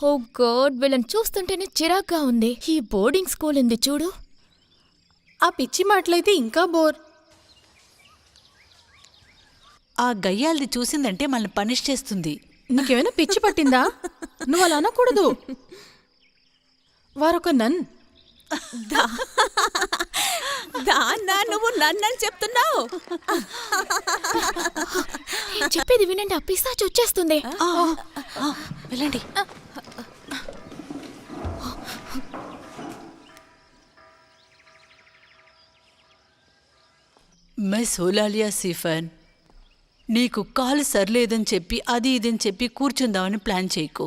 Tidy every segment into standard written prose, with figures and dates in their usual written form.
ఓ God, వీళ్ళని చూస్తుంటేనే చిరాగ్గా ఉంది. ఈ బోర్డింగ్ స్కూల్ ఉంది చూడు. ఆ పిచ్చి మాటలైతే ఇంకా బోర్. ఆ గయ్యాల్ది చూసిందంటే మనల్ని పనిష్ చేస్తుంది. నీకేమైనా పిచ్చి పట్టిందా? నువ్వు అలా అనకూడదు. వారొక నన్. దాన్నా నువ్వు నన్నని చెప్తున్నావు? చెప్పేది వినండి, ఆ పిశాచి వచ్చేస్తుంది. వెళ్ళండి. మిస్ హులాలియా సిఫన్, నీకు కాలు సర్లేదని చెప్పి అది ఇదని చెప్పి కూర్చుందామని ప్లాన్ చేయకు.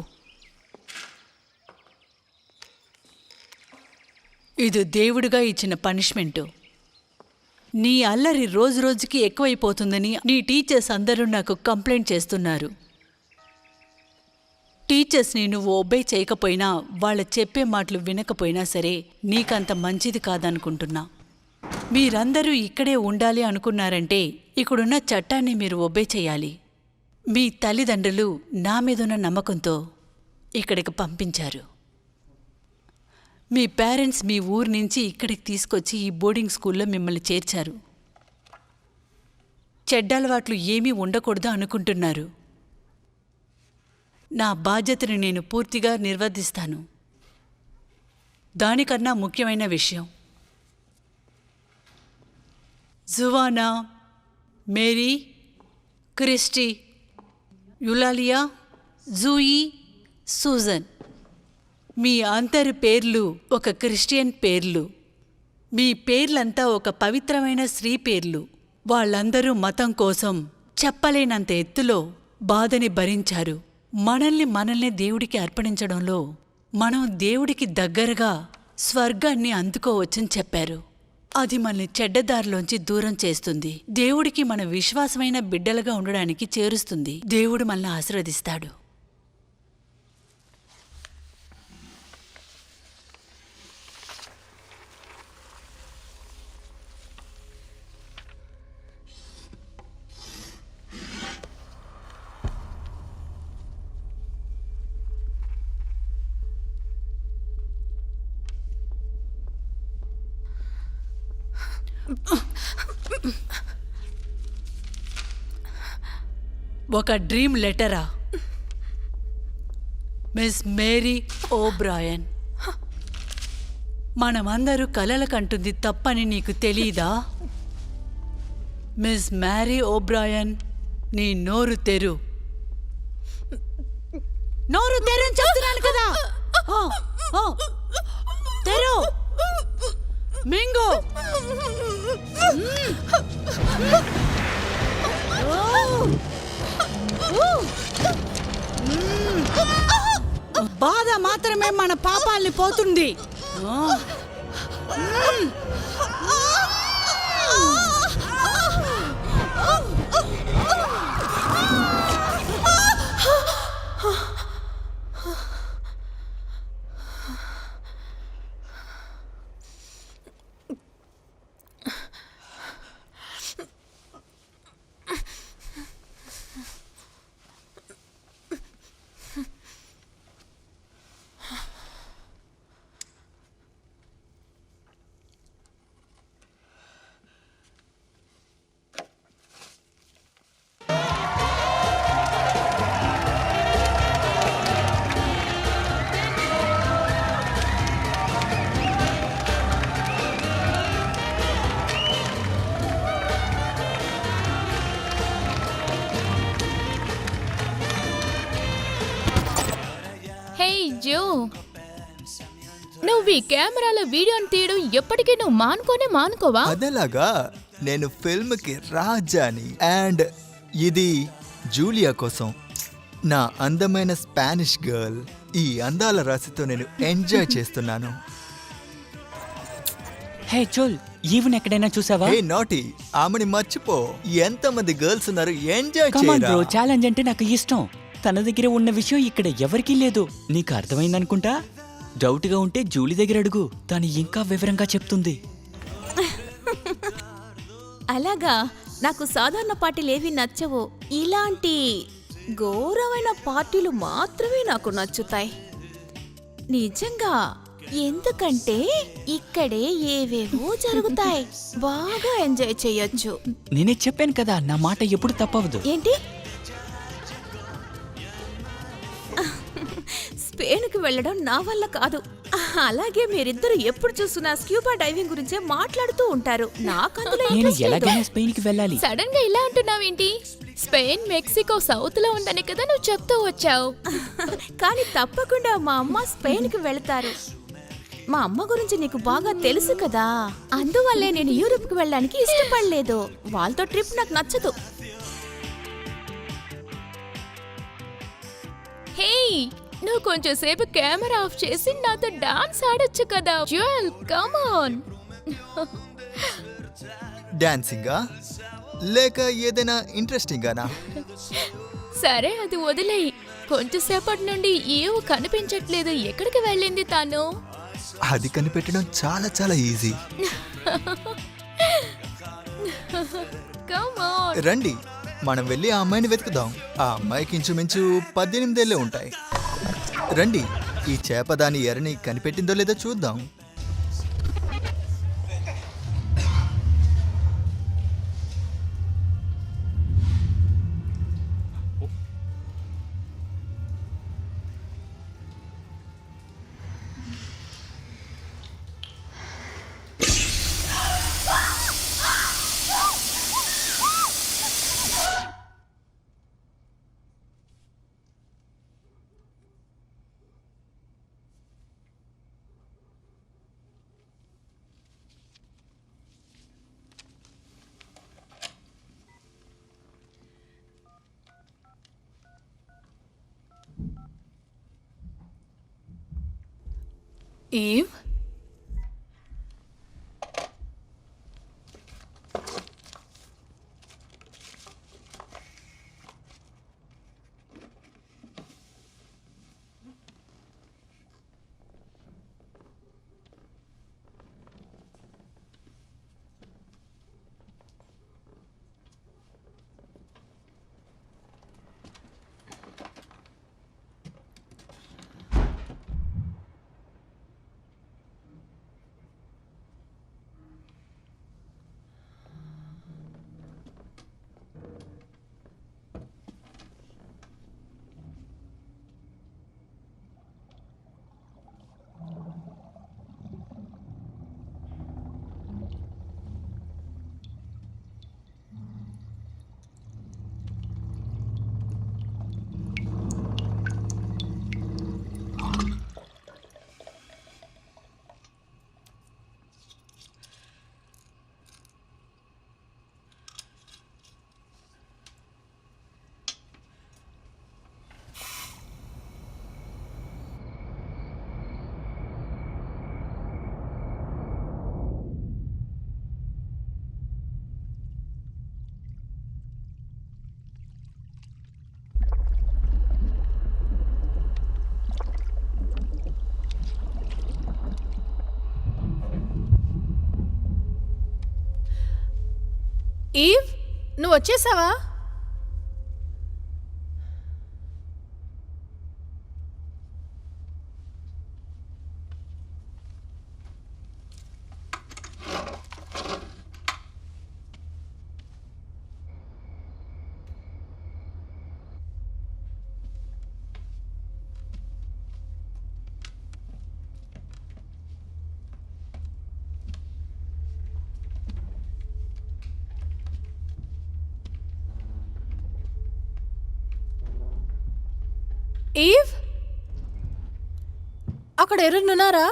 ఇది దేవుడిగా ఇచ్చిన పనిష్మెంటు. నీ అల్లరి రోజు రోజుకి ఎక్కువైపోతుందని నీ టీచర్స్ అందరూ నాకు కంప్లైంట్ చేస్తున్నారు. టీచర్స్ని నువ్వు ఒబే చేయకపోయినా, వాళ్ళ చెప్పే మాటలు వినకపోయినా సరే నీకంత మంచిది కాదనుకుంటున్నా. మీరందరూ ఇక్కడే ఉండాలి అనుకున్నారంటే ఇక్కడున్న చట్టాన్ని మీరు ఒబే చేయాలి. మీ తల్లిదండ్రులు నా మీదున్న నమ్మకంతో ఇక్కడికి పంపించారు. మీ పేరెంట్స్ మీ ఊరు నుంచి ఇక్కడికి తీసుకొచ్చి ఈ బోర్డింగ్ స్కూల్లో మిమ్మల్ని చేర్చారు. చెడ్డలవాట్లు ఏమీ ఉండకూడదు అనుకుంటున్నారు. నా బాధ్యతను నేను పూర్తిగా నిర్వర్తిస్తాను. దానికన్నా ముఖ్యమైన విషయం, జువానా, మేరీ, క్రిస్టీ, యులాలియా, జూయి, సూజన్, మీ అందరి పేర్లు ఒక క్రిస్టియన్ పేర్లు. మీ పేర్లంతా ఒక పవిత్రమైన స్త్రీ పేర్లు. వాళ్ళందరూ మతం కోసం చెప్పలేనంత ఎత్తులో బాధని భరించారు. మనల్ని దేవుడికి అర్పణించడంలో మనం దేవుడికి దగ్గరగా స్వర్గాన్ని అందుకోవచ్చని చెప్పారు. అది మనల్ని చెడ్డదారిలోంచి దూరం చేస్తుంది. దేవుడికి మన విశ్వాసమైన బిడ్డలుగా ఉండడానికి చేరుస్తుంది. దేవుడు మనల్ని ఆశీర్వదిస్తాడు. ఒక డ్రీమ్ లెటరా? మిస్ మేరీ ఓబ్రాయన్, మనమందరూ కలల కంటుంది తప్పని నీకు తెలీదా? మిస్ మేరీ ఓబ్రాయన్, నీ నోరు తెరు. నోరు తెరు అని చెప్తున్నాను కదా. తెరు. మింగో. బాధ మాత్రమే మన పాపాల్ని పోతుంది. జో, నువ్వు ఈ కెమెరాలో వీడియోని తీయడం ఎప్పటికీ నువ్వు మానుకోవా? అదేలాగా నేను ఫిల్మ్కి రాజాని. అండ్ ఇది జూలియా కోసం, నా అందమైన స్పానిష్ గర్ల్. ఈ అందాల రాశితో నేను ఎంజాయ్ చేస్తున్నాను. హే చోల్, ఈవెన్ ఎక్కడైనా చూసావా? హే నాటి, ఆమెని మర్చిపో. ఎంతమంది గర్ల్స్ ఉన్నారు, ఎంజాయ్ కమాన్ చేయరా. బ్రో, ఛాలెంజ్ అంటే నాకు ఇష్టం. తన దగ్గర ఉన్న విషయం ఇక్కడ ఎవరికీ లేదు. నీకు అర్థమైందనుకుంటా. డౌట్గా ఉంటే జూలీ దగ్గర అడుగు, తను ఇంకా వివరంగా చెప్తుంది. అలాగా, నాకు సాధారణ పార్టీలేవి నచ్చవు. ఇలాంటి ఘోరమైన పార్టీలు మాత్రమే నాకు నచ్చుతాయి. నిజంగా ఎందుకంటే ఇక్కడే ఏవేవో జరుగుతాయి. బాగా ఎంజాయ్ చేయొచ్చు. నేనే చెప్పాను కదా, నా మాట ఎప్పుడు తప్పవదు. ఏంటి? స్పెయిన్కి వెళ్ళడం నా వల్ల కాదు. అలాగే మీరిద్దరు ఎప్పుడు చూసినా స్క్యూబా డైవింగ్ గురించే మాట్లాడుతూ ఉంటారు. నాకు అందులో నేను ఇంట్రెస్ట్ లేదు. ఎలాగైనా స్పెయిన్కి వెళ్ళాలి. సడన్ గా ఇలా అంటున్నావేంటి? స్పెయిన్ మెక్సికో సౌత్ లో ఉందని కదా నువ్వు చెప్తూ వచ్చావు. కానీ తప్పకుండా మా అమ్మ స్పెయిన్కి వెళతారు. మా అమ్మ గురించి నీకు బాగా తెలుసు కదా, అందువల్లే నేను యూరోప్కి వెళ్ళడానికి ఇష్టపడలేదు. వాళ్ళతో ట్రిప్ నాకు నచ్చదు. హే, నువ్వు కొంచెం సేపు కెమెరా ఆఫ్ చేసి నాతో డాన్స్ ఆడొచ్చు కదా. Jewel, come on. డాన్సింగా లేక ఏదైనా ఇంట్రెస్టింగానా? సరే, అది వదిలేయి. కొంచెం సేపటి నుండి ఏవో కనిపించట్లేదు. ఎక్కడికి వెళ్ళింది తను? అది కనిపెట్టడం చాలా చాలా ఈజీ. Come on. రండి, మనం వెళ్ళి ఆ అమ్మాయిని వెతుకుదాం. ఆ అమ్మాయికి ఇంచుమించు 18 ఏళ్ళే ఉంటాయి. రండి, ఈ చేప దాని ఎరని కనిపెట్టిందో లేదో చూద్దాం. ఈవ్, ఈవ్, నువ్వు వచ్చేసావా? ఈవ్, అక్కడ ఎవరన్నారా?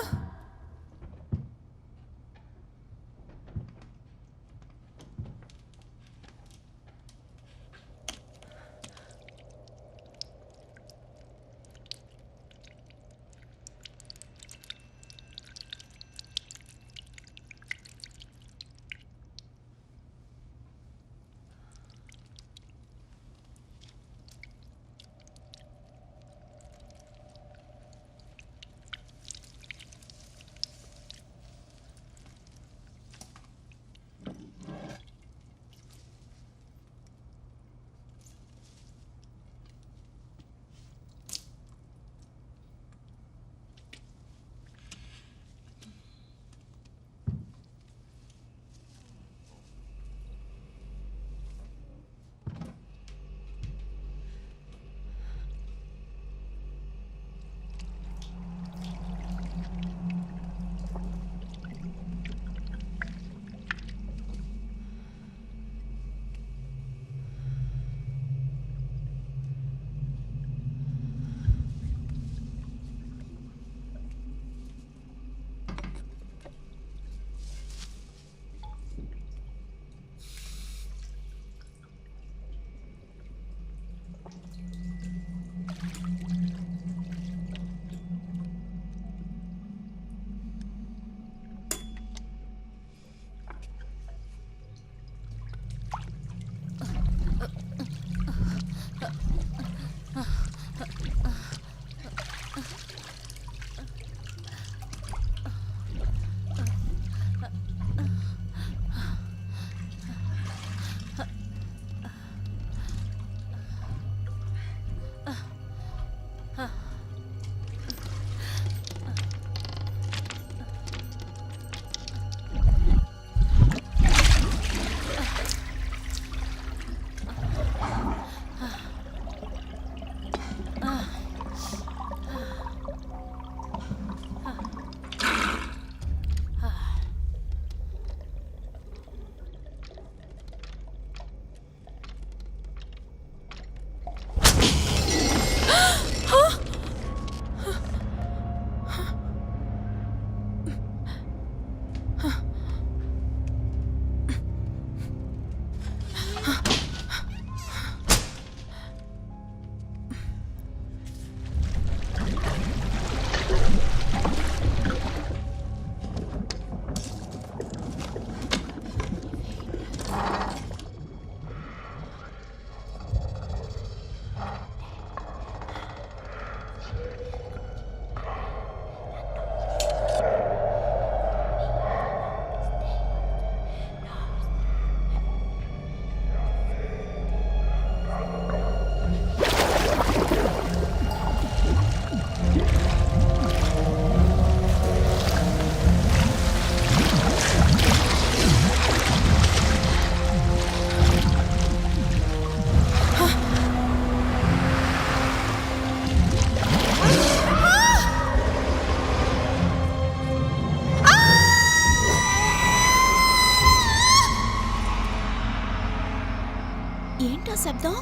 శబ్దం?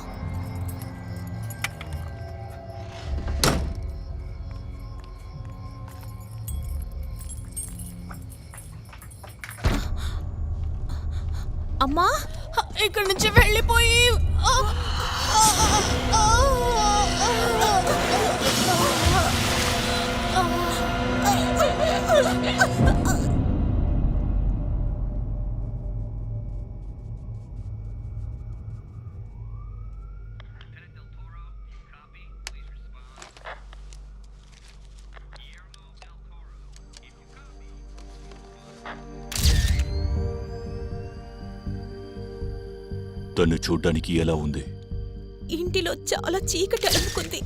అమ్మా, ఇక్కడి నుంచి వెళ్ళిపోయి తను చూడ్డానికి ఎలా ఉంది? ఇంటిలో చాలా చీకటి అలుముకుంది.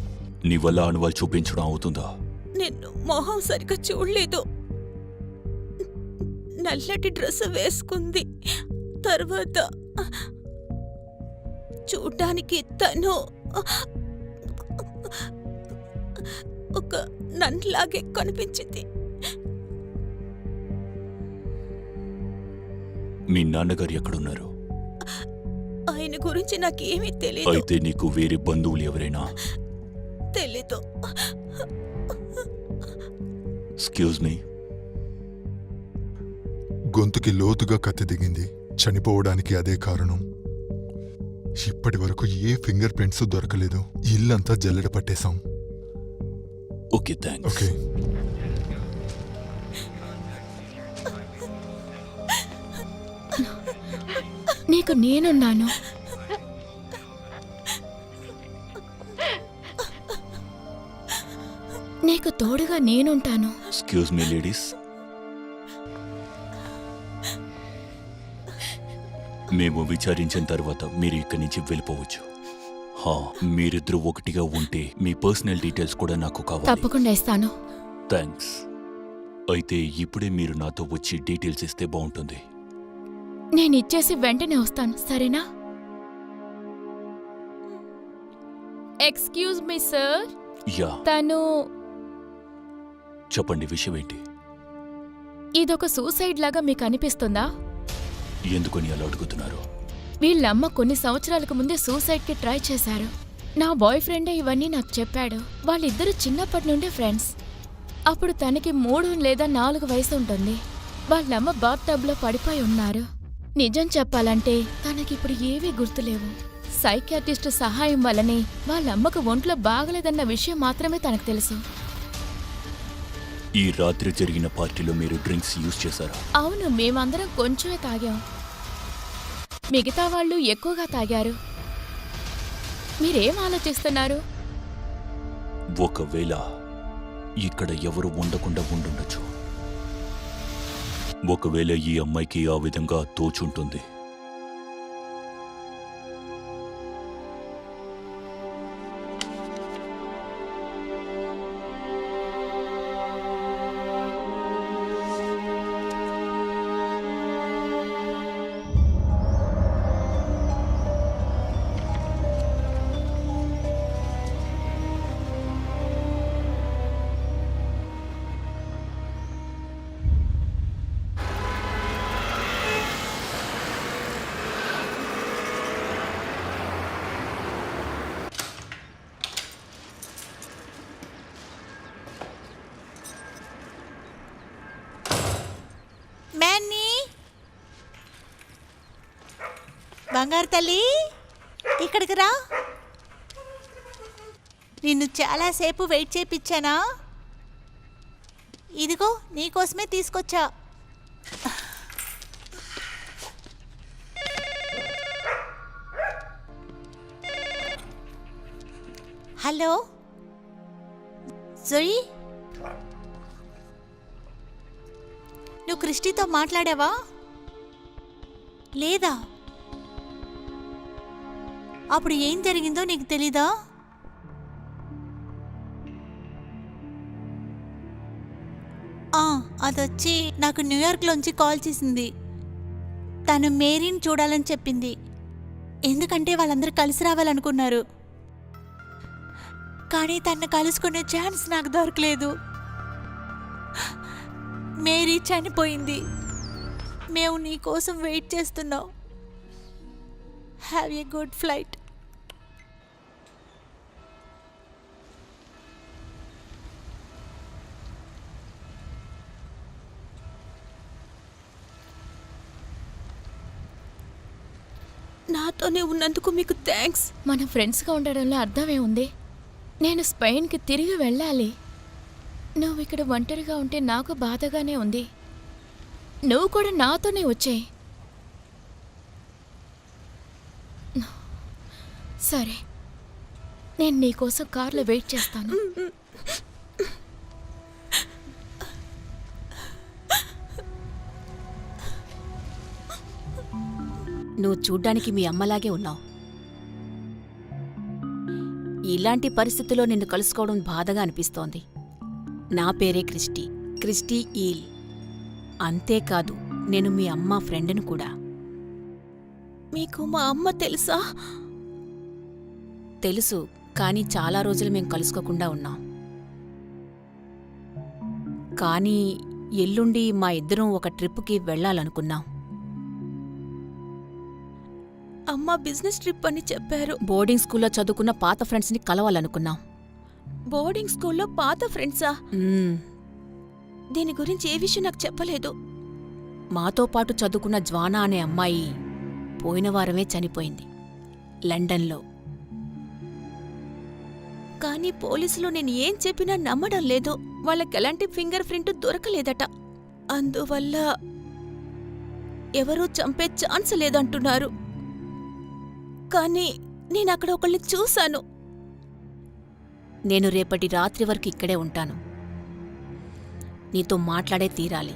నీ వల్ల ఆనవాళ్ళు చూపించడం అవుతుందా? నిన్ను మొహం సరిగ్గా చూడలేదు. నల్లటి డ్రెస్ వేసుకుంది. తర్వాత చూడ్డానికి తను ఒక నన్లాగే కనిపించింది. మీ నాన్నగారు ఎక్కడున్నారు? ఆయన గురించి నాకేమీ తెలీదు. అయితే నీకు వేరే బంధువులు ఎవరైనా? తెలీదు. Excuse me. గొంతుకి లోతుగా కత్తి దిగింది. చనిపోవడానికి అదే కారణం. ఇప్పటి వరకు ఏ ఫింగర్ ప్రింట్స్ దొరకలేదు. ఇల్లంతా జల్లెడ పట్టేశాం. Okay, thanks. ఓకే, నీకు నేనున్నాను. నీకు తోడుగా నేనుంటాను. Excuse me ladies. మేము విచారించిన తర్వాత మీరు ఇక్కడి నుంచి వెళ్ళిపోవచ్చు. మీరిద్దరూ ఒకటిగా ఉంటే మీ పర్సనల్ డీటెయిల్స్ కూడా నాకు కావాలి. తప్పకుండా ఇస్తాను. థ్యాంక్స్. అయితే ఇప్పుడే మీరు నాతో వచ్చి డీటెయిల్స్ ఇస్తే బాగుంటుంది. నేను ఇచ్చేసి వెంటనే వస్తాను, సరేనా? Excuse me sir. యా, తను చెప్పండి, విషయం ఏంటి? ఇదొక సూసైడ్ లాగా మీకు అనిపిస్తుందా? ఎందుకని అలా అడుగుతున్నారు? వీళ్ళమ్మ కొన్ని సంవత్సరాలకు ముందే సూసైడ్కి ట్రై చేశారు. నా బాయ్ ఫ్రెండే ఇవన్నీ నాకు చెప్పాడు. వాళ్ళిద్దరూ చిన్నప్పటి నుండే ఫ్రెండ్స్. అప్పుడు తనకి 3 లేదా 4 వయసు ఉంటుంది. వాళ్ళమ్మ బాత్ టబ్లో పడిపోయి ఉన్నారు. నిజం చెప్పాలంటే తనకిప్పుడు ఏవీ గుర్తులేవు. సైకియాట్రిస్టు సహాయం వల్లనే వాళ్ళమ్మకు ఒంట్లో బాగలేదన్న విషయం మాత్రమే తనకు తెలుసు. ఈ రాత్రి జరిగిన పార్టీలో మీరు డ్రింక్స్ యూజ్ చేశారా? అవును, మేమందరం కొంచెమే తాగాం. మిగతా వాళ్ళు ఎక్కువగా తాగారు. మీరేం ఆలోచిస్తున్నారు? ఒకవేళ ఇక్కడ ఎవరు ఉండకుండా ఉండుండొచ్చు. ఒకవేళ ఈ అమ్మాయికి ఆ విధంగా తోచుంటుంది. బంగారు తల్లి, ఇక్కడికి రా. నిన్ను చాలాసేపు వెయిట్ చేయించానా? ఇదిగో నీకోసమే తీసుకొచ్చా. హలో జోయి, నువ్వు క్రిస్టితో మాట్లాడావా లేదా? అప్పుడు ఏం జరిగిందో నీకు తెలీదా? అదొచ్చి నాకు న్యూయార్క్లోంచి కాల్ చేసింది. తను మేరీని చూడాలని చెప్పింది. ఎందుకంటే వాళ్ళందరూ కలిసి రావాలనుకున్నారు. కానీ తను కలుసుకునే ఛాన్స్ నాకు దొరకలేదు. మేరీ చనిపోయింది. మేము నీ కోసం వెయిట్ చేస్తున్నాం. Have a good flight. నాతోనే ఉన్నందుకు మీకు థ్యాంక్స్. మన ఫ్రెండ్స్గా ఉండడంలో అర్థమే ఉంది. నేను స్పెయిన్కి తిరిగి వెళ్ళాలి. నువ్వు ఇక్కడ ఒంటరిగా ఉంటే నాకు బాధగానే ఉంది. నువ్వు కూడా నాతోనే వచ్చేయి. సరే, నేను నీకోసం కార్లో వెయిట్ చేస్తాను. నువ్వు చూడ్డానికి మీ అమ్మలాగే ఉన్నావు. ఇలాంటి పరిస్థితుల్లో నిన్ను కలుసుకోవడం బాధగా అనిపిస్తోంది. నా పేరే క్రిస్టీ ఈల్. అంతేకాదు, నేను మీ అమ్మ ఫ్రెండ్ను కూడా. మీకు మా అమ్మ తెలుసా? తెలుసు, కానీ చాలా రోజులు మేం కలుసుకోకుండా ఉన్నాం. కానీ ఎల్లుండి మా ఇద్దరం ఒక ట్రిప్కి వెళ్ళాలనుకున్నాం. అమ్మ బిజినెస్ ట్రిప్ అని చెప్పారు. బోర్డింగ్ స్కూల్లో చదువుకున్న పాత ఫ్రెండ్స్ని కలవాలనుకున్నాం. బోర్డింగ్ స్కూల్లో పాత ఫ్రెండ్సా? దీని గురించి ఏ విషయం నాకు చెప్పలేదు. మాతో పాటు చదువుకున్న జ్వానా అనే అమ్మాయి పోయిన వారమే చనిపోయింది, లండన్లో. కానీ పోలీసులు నేను ఏం చెప్పినా నమ్మడం లేదు. వాళ్ళకెలాంటి ఫింగర్ ప్రింట్ దొరకలేదట. అందువల్ల ఎవరూ చంపే ఛాన్స్ లేదంటున్నారు. కానీ నేనక్కడ ఒకళ్ళని చూశాను. నేను రేపటి రాత్రి వరకు ఇక్కడే ఉంటాను. నీతో మాట్లాడే తీరాలి.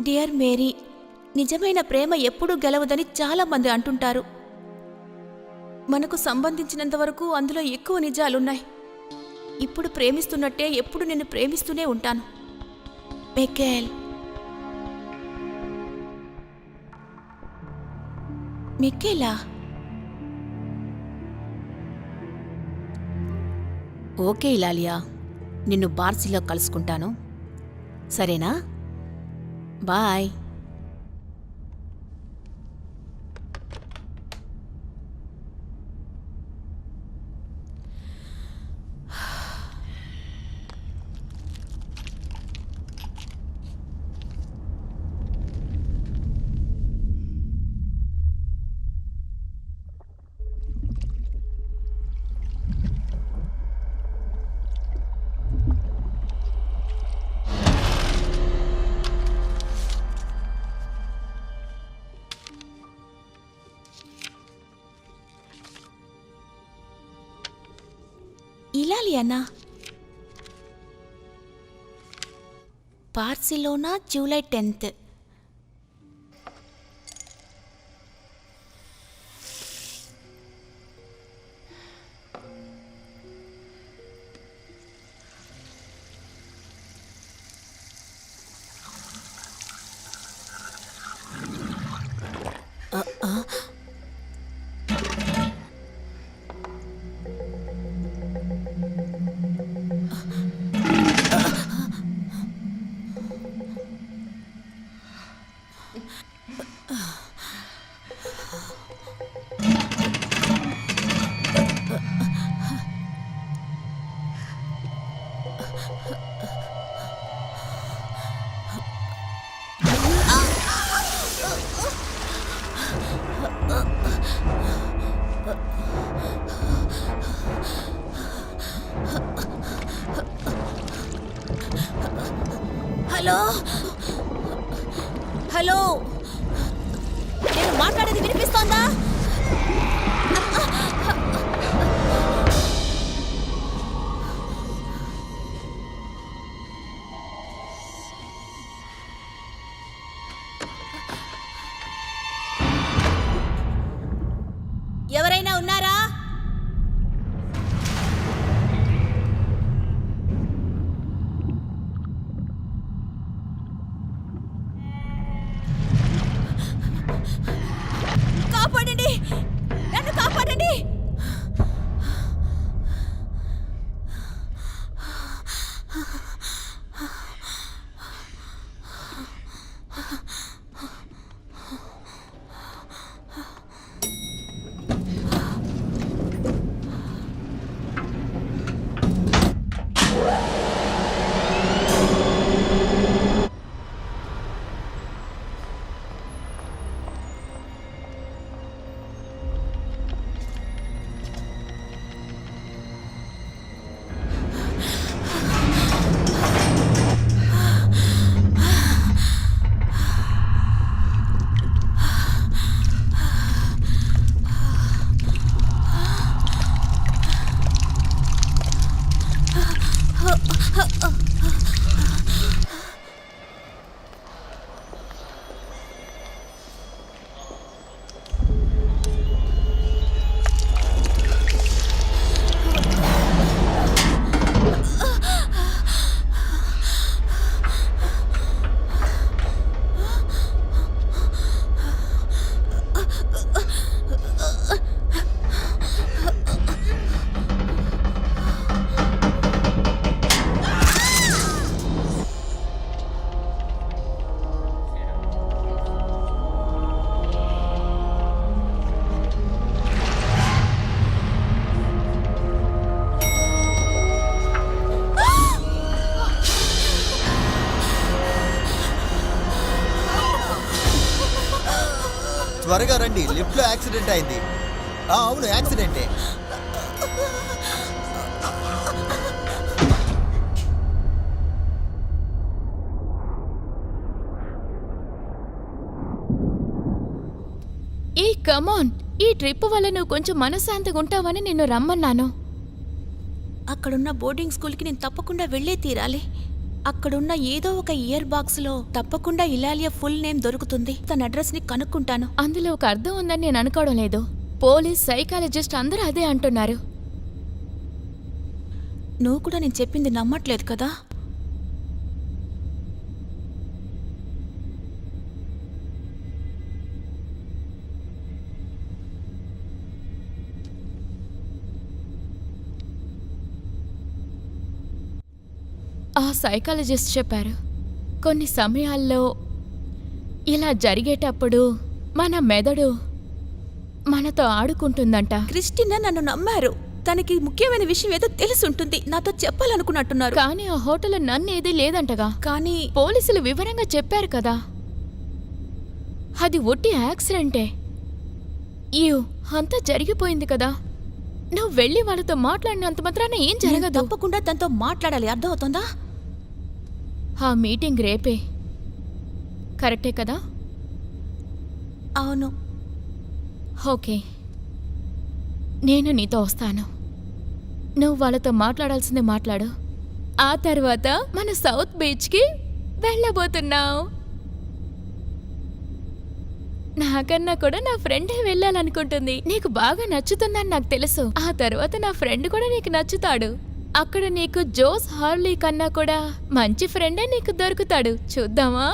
డియర్ మేరీ, నిజమైన ప్రేమ ఎప్పుడూ గెలవదని చాలామంది అంటుంటారు. మనకు సంబంధించినంతవరకు అందులో ఎక్కువ నిజాలున్నాయి. ఇప్పుడు ప్రేమిస్తున్నట్టే ఎప్పుడు నిన్ను ప్రేమిస్తూనే ఉంటాను. మికేల్. మికేలా? ఓకే ఇలాలియా, నిన్ను బార్సిలో కలుసుకుంటాను. సరేనా? బాయ్. ఇలాలియానా? Barcelona, July 10th. Hello hello, నేను మాట్లాడేది వినిపిస్తోందా? త్వరగా రండి, లిఫ్ట్ లో యాక్సిడెంట్ అయింది. అవును, యాక్సిడెంటే. ఏ కమాన్, ఈ ట్రిప్ వల్ల నువ్వు కొంచెం మనశ్శాంతిగా ఉంటావని నిన్ను రమ్మన్నాను. అక్కడున్న బోర్డింగ్ స్కూల్కి నేను తప్పకుండా వెళ్ళే తీరాలి. అక్కడున్న ఏదో ఒక ఇయర్ బాక్స్లో తప్పకుండా ఇలాలియా ఫుల్ నేమ్ దొరుకుతుంది. తన అడ్రస్ని కనుక్కుంటాను. అందులో ఒక అర్థం ఉందని నేను అనుకోవడం లేదు. పోలీస్, సైకాలజిస్ట్ అందరూ అదే అంటున్నారు. నువ్వు కూడా నేను చెప్పింది నమ్మట్లేదు కదా? ఆ సైకాలజిస్ట్ చెప్పారు, కొన్ని సమయాల్లో ఇలా జరిగేటప్పుడు మన మెదడు మనతో ఆడుకుంటుందంట. క్రిస్టినా నన్ను నమ్మారు. తనకి ముఖ్యమైన విషయం ఏదో తెలుసుంటుంది, నాతో చెప్పాలనుకున్నట్టున్నారు. కానీ ఆ హోటల్లో నన్నేది లేదంటగా. కానీ పోలీసులు వివరంగా చెప్పారు కదా, అది ఒట్టి యాక్సిడెంటే. యూ అంతా జరిగిపోయింది కదా. నువ్వు వెళ్ళి వాళ్ళతో మాట్లాడినంత మాత్రాన ఏం నేను జరగదు. తప్పకుండా తనతో మాట్లాడాలి, అర్థమవుతుందా? ఆ మీటింగ్ రేపే, కరెక్టే కదా? అవును. ఓకే, నేను నీతో వస్తాను. నువ్వు వాళ్ళతో మాట్లాడాల్సిందే మాట్లాడు. ఆ తర్వాత మన సౌత్ బీచ్కి వెళ్ళబోతున్నావు. నాకన్నా కూడా నా ఫ్రెండే వెళ్ళాలనుకుంటుంది. నీకు బాగా నచ్చుతుందని నాకు తెలుసు. ఆ తర్వాత నా ఫ్రెండ్ కూడా నీకు నచ్చుతాడు. అక్కడ నీకు జోస్ హార్లీ కన్నా కూడా మంచి ఫ్రెండే నీకు దొరుకుతాడు. చూద్దామా?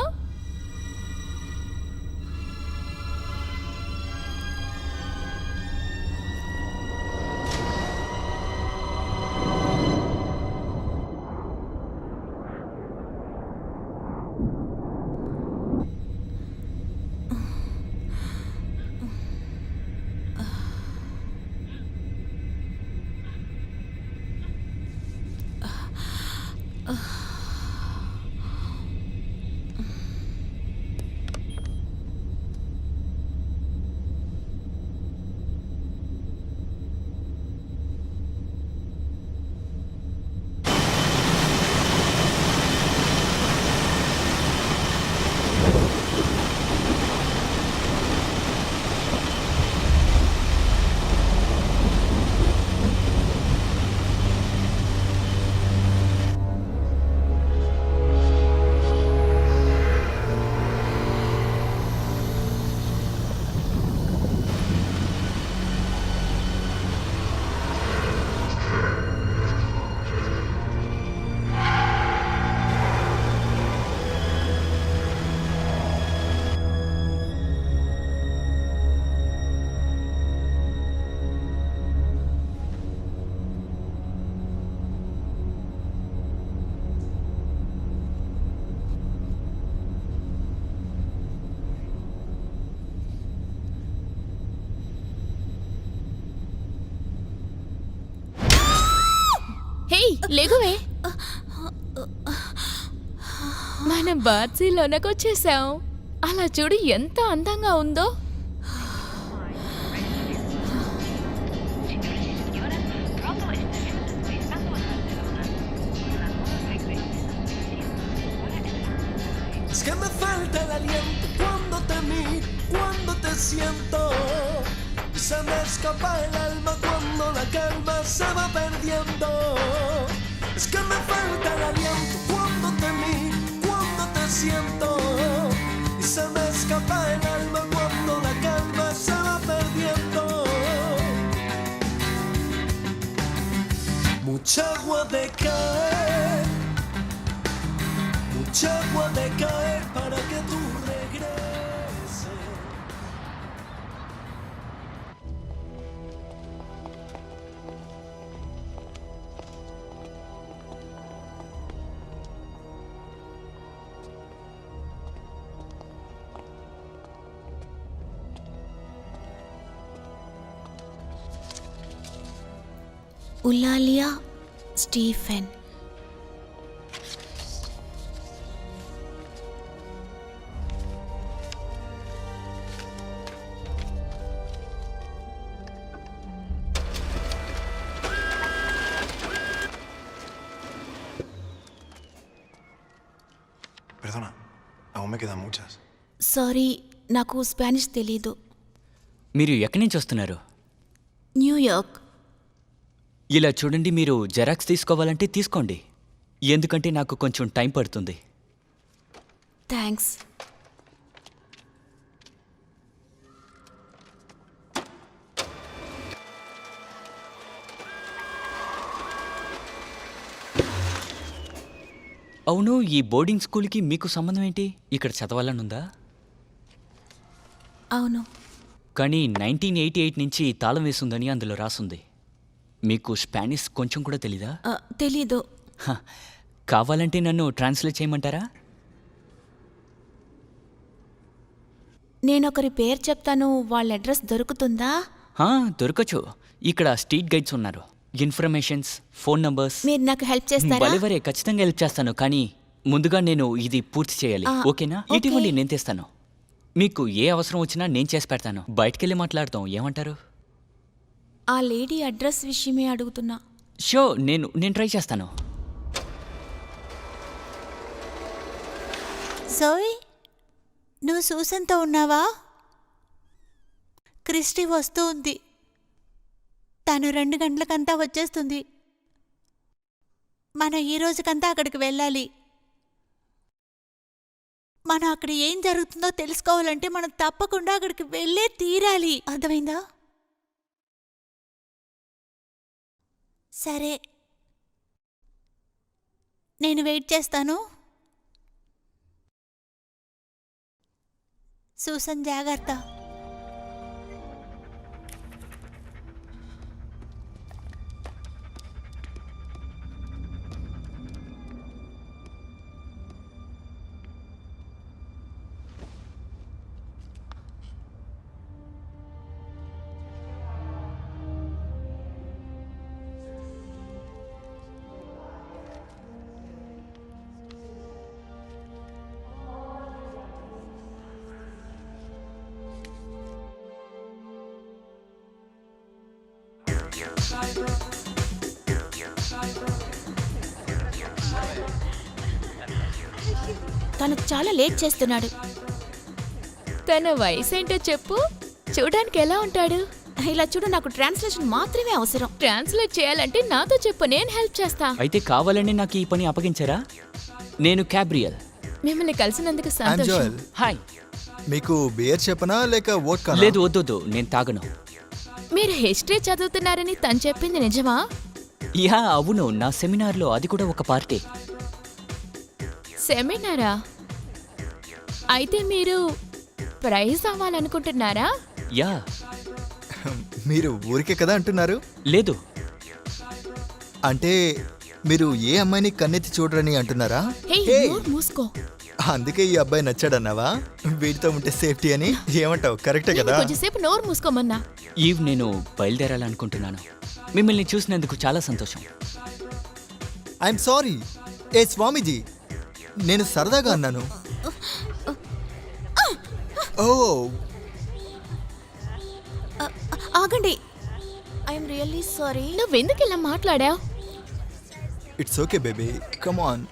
హే లేగువే, మనం బార్సీలోనకొచ్చేసాం. అలా చూడు ఎంత అందంగా ఉందో. Es que me falta el aliento cuando te miro, cuando te siento. Y se me escapa el alma cuando la calma se va perdiendo. Es que me falta el aliento cuando te miro, cuando te siento. Y se me escapa el alma cuando la calma se va perdiendo. Mucha agua de caer, mucha agua de caer para que tú regreses. Eulalia Stephen. me quedan muchas. Sorry, నాకు Spanish తెలీదు. మీరు ఎక్కడి నుంచి వస్తున్నారు? New York. ఇలా చూడండి, మీరు xerox తీసుకోవాలంటే తీసుకోండి, ఎందుకంటే నాకు కొంచెం టైం పడుతుంది. థ్యాంక్స్. అవును, ఈ బోర్డింగ్ స్కూల్కి మీకు సంబంధం ఏంటి? ఇక్కడ చదవాలనుందా? అవును. కానీ 1988 నుంచి తాళం వేసుందని అందులో రాసుంది. మీకు స్పానిష్ కొంచెం కూడా తెలీదా? తెలీదు. హ, కావాలంటే నన్ను ట్రాన్స్లేట్ చేయమంటారా? నేనొకరి పేరు చెప్తాను, వాళ్ళ అడ్రస్ దొరుకుతుందా? దొరకచ్చు. ఇక్కడ స్ట్రీట్ గైడ్స్ ఉన్నారు, ఇన్ఫర్మేషన్స్, ఫోన్ నంబర్స్. మీరు నాకు హెల్ప్ చేస్తారా? బలివరే, ఖచ్చితంగా హెల్ప్ చేస్తాను. కానీ ముందుగా నేను ఇది పూర్తి చేయాలి. ఓకేనా? ఓకే. ఇటీవలి నేను తెస్తాను. మీకు ఏ అవసరం వచ్చినా నేను చేసి పెడతాను. బయటకెళ్ళి మాట్లాడతాం, ఏమంటారు? ఆ లేడీ అడ్రస్ విషయమే అడుగుతున్నా. షో, నేను ట్రై చేస్తాను. జోయ్, నువ్వు సూసన్తో ఉన్నావా? క్రిస్టి వస్తూ ఉంది. తను 2 గంటలకంతా వచ్చేస్తుంది. మనం ఈ రోజుకంతా అక్కడికి వెళ్ళాలి. మనం అక్కడ ఏం జరుగుతుందో తెలుసుకోవాలంటే మనం తప్పకుండా అక్కడికి వెళ్ళే తీరాలి. అర్థమైందా? సరే, నేను వెయిట్ చేస్తాను. సూసన్, జాగ్రత్త. తను చాలా లేట్ చేస్తున్నాడు. తన వయసు ఏంటో చెప్పు, చూడడానికి ఎలా ఉంటాడు? ఇలా చూడు, నాకు ట్రాన్స్లేషన్ మాత్రమే అవసరం. ట్రాన్స్లేట్ చేయాలంటే నాతో చెప్పు, నేను హెల్ప్ చేస్తా. అయితే కావాలని నాకు ఈ పని అప్పగించారా? నేను క్యాబ్రియల్. మిమ్మల్ని కలిసినందుకు ఐమ్ సంతోషం. జోయల్. హాయ్. మీకు బియర్ చెప్పనా లేక వోడ్కా? లేదు, వద్దు, నేను తాగను. మీరు హిస్టరీ చదువుతున్నారని తను చెప్పింది నిజమా? యా, అవును, నా సెమినార్లో అది కూడా ఒక పార్టీ. సెమినారా? అయితే మీరు ప్రైజ్ అవ్వాలనుకుంటున్నారా? యా. మీరు ఊరికే కదా అంటున్నారు? లేదు, అంటే మీరు ఏ అమ్మాయిని కన్నెత్తి చూడరని అంటున్నారా? హే, హే! నోరు మూసుకో. అందుకే ఈ అబ్బాయి నచ్చాడన్నావా? వీటితో ఉంటే సేఫ్టీ అని ఏమంటావు? కరెక్టే నేను కదా? కొంచెంసేపు నోరు మూసుకోమన్నా. ఈవ్, నేను బయలుదేరాలనుకుంటున్నాను. మిమ్మల్ని చూసినందుకు చాలా సంతోషం. I'm sorry. ఏ స్వామీజీ, నేను సరదాగా అన్నాను. ఓ, ఆగండి. I'm really sorry. నువ్వెందుకు ఇలా మాట్లాడావు? It's okay baby, come on.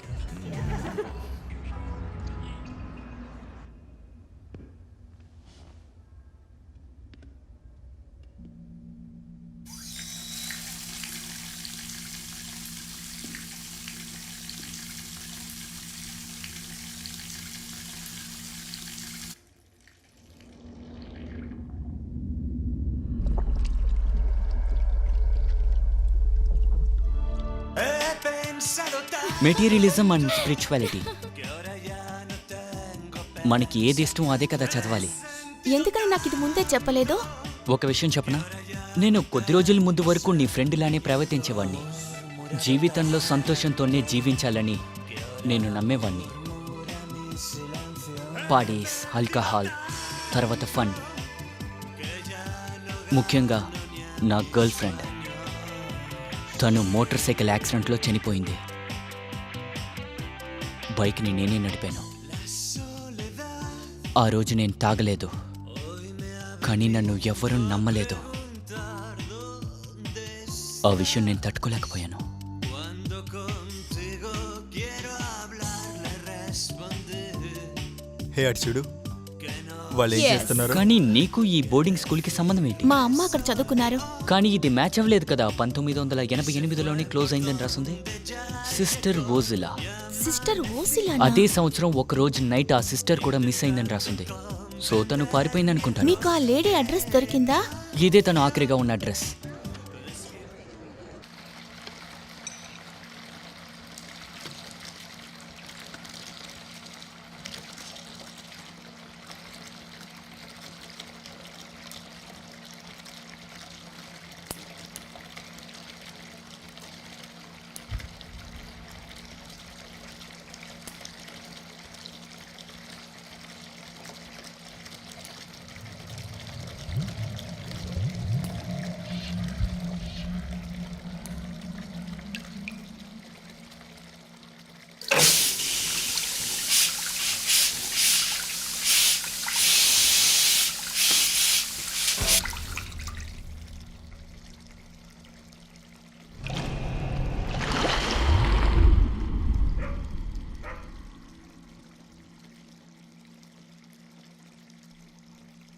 Materialism and spirituality. మనకి ఏది ఇష్టం అదే కదా చదవాలి. ఎందుకని నాకు ఇది ముందే చెప్పలేదు? ఒక విషయం చెప్పనా? నేను కొద్ది రోజుల ముందు వరకు నీ ఫ్రెండ్లానే ప్రవర్తించేవాణ్ణి. జీవితంలో సంతోషంతోనే జీవించాలని నేను నమ్మేవాణ్ణి. పార్టీస్, ఆల్కహాల్, తర్వాత ఫన్. ముఖ్యంగా నా గర్ల్ ఫ్రెండ్, తను మోటార్ సైకిల్ యాక్సిడెంట్లో చనిపోయింది. బైక్ని నేనే నడిపాను. ఆ రోజు నేను తాగలేదు, కానీ నన్ను ఎవ్వరూ నమ్మలేదు. ఆ విషయం నేను తట్టుకోలేకపోయాను. హే అటు చూడు, వాళ్ళు ఏం Yes. చేస్తున్నారు? కానీ నీకు ఈ బోర్డింగ్ స్కూల్కి సంబంధం ఏంటి? మా అమ్మ అక్కడ చదువుకున్నారు. కానీ ఇది మ్యాచ్ అవ్వలేదు కదా. 1988లోనే క్లోజ్ అయిందని రాస్తుంది. సిస్టర్ ఓజిలా. సిస్టర్ ఓసిలా అదే సంవత్సరం ఒక రోజు నైట్ ఆ సిస్టర్ కూడా మిస్ అయిందని రాస్తుంది. సో తను పారిపోయింది అనుకుంటాను. మీకు ఆ లేడీ అడ్రస్ దొరికిందా? ఇదే తను ఆఖరిగా ఉన్న అడ్రస్.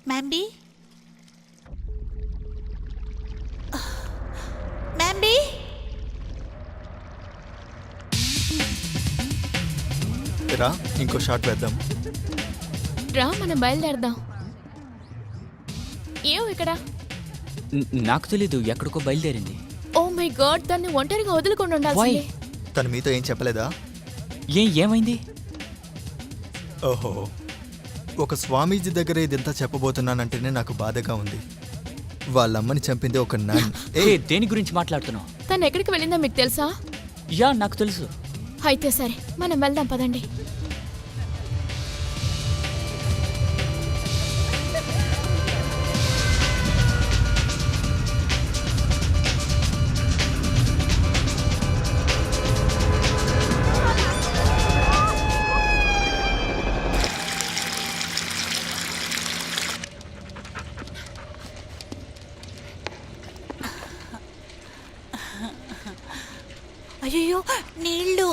మ్యాంబీ, మ్యాంబీ, రా ఇంకో షాట్ వేద్దాం. రా మనం బయలుదేరదాం. ఏం ఇక్కడ? నాకు తెలీదు, ఎక్కడికో బయలుదేరింది. ఓ మై గాడ్, దాన్ని ఒంటరిగా వదులుకొని ఉండాల్సింది. తను మీతో ఏం చెప్పలేదా? ఏమైంది? ఓహో, ఒక స్వామీజీ దగ్గర ఇదంతా చెప్పబోతున్నానంటేనే నాకు బాధగా ఉంది. వాళ్ళమ్మని చంపింది ఒక నన్. ఏ దేని గురించి మాట్లాడుతున్నావు? తను ఎక్కడికి వెళ్ళిందో మీకు తెలుసా? యా నాకు తెలుసు. అయితే సరే, మనం వెళ్దాం పదండి. అయ్యో నీళ్ళు.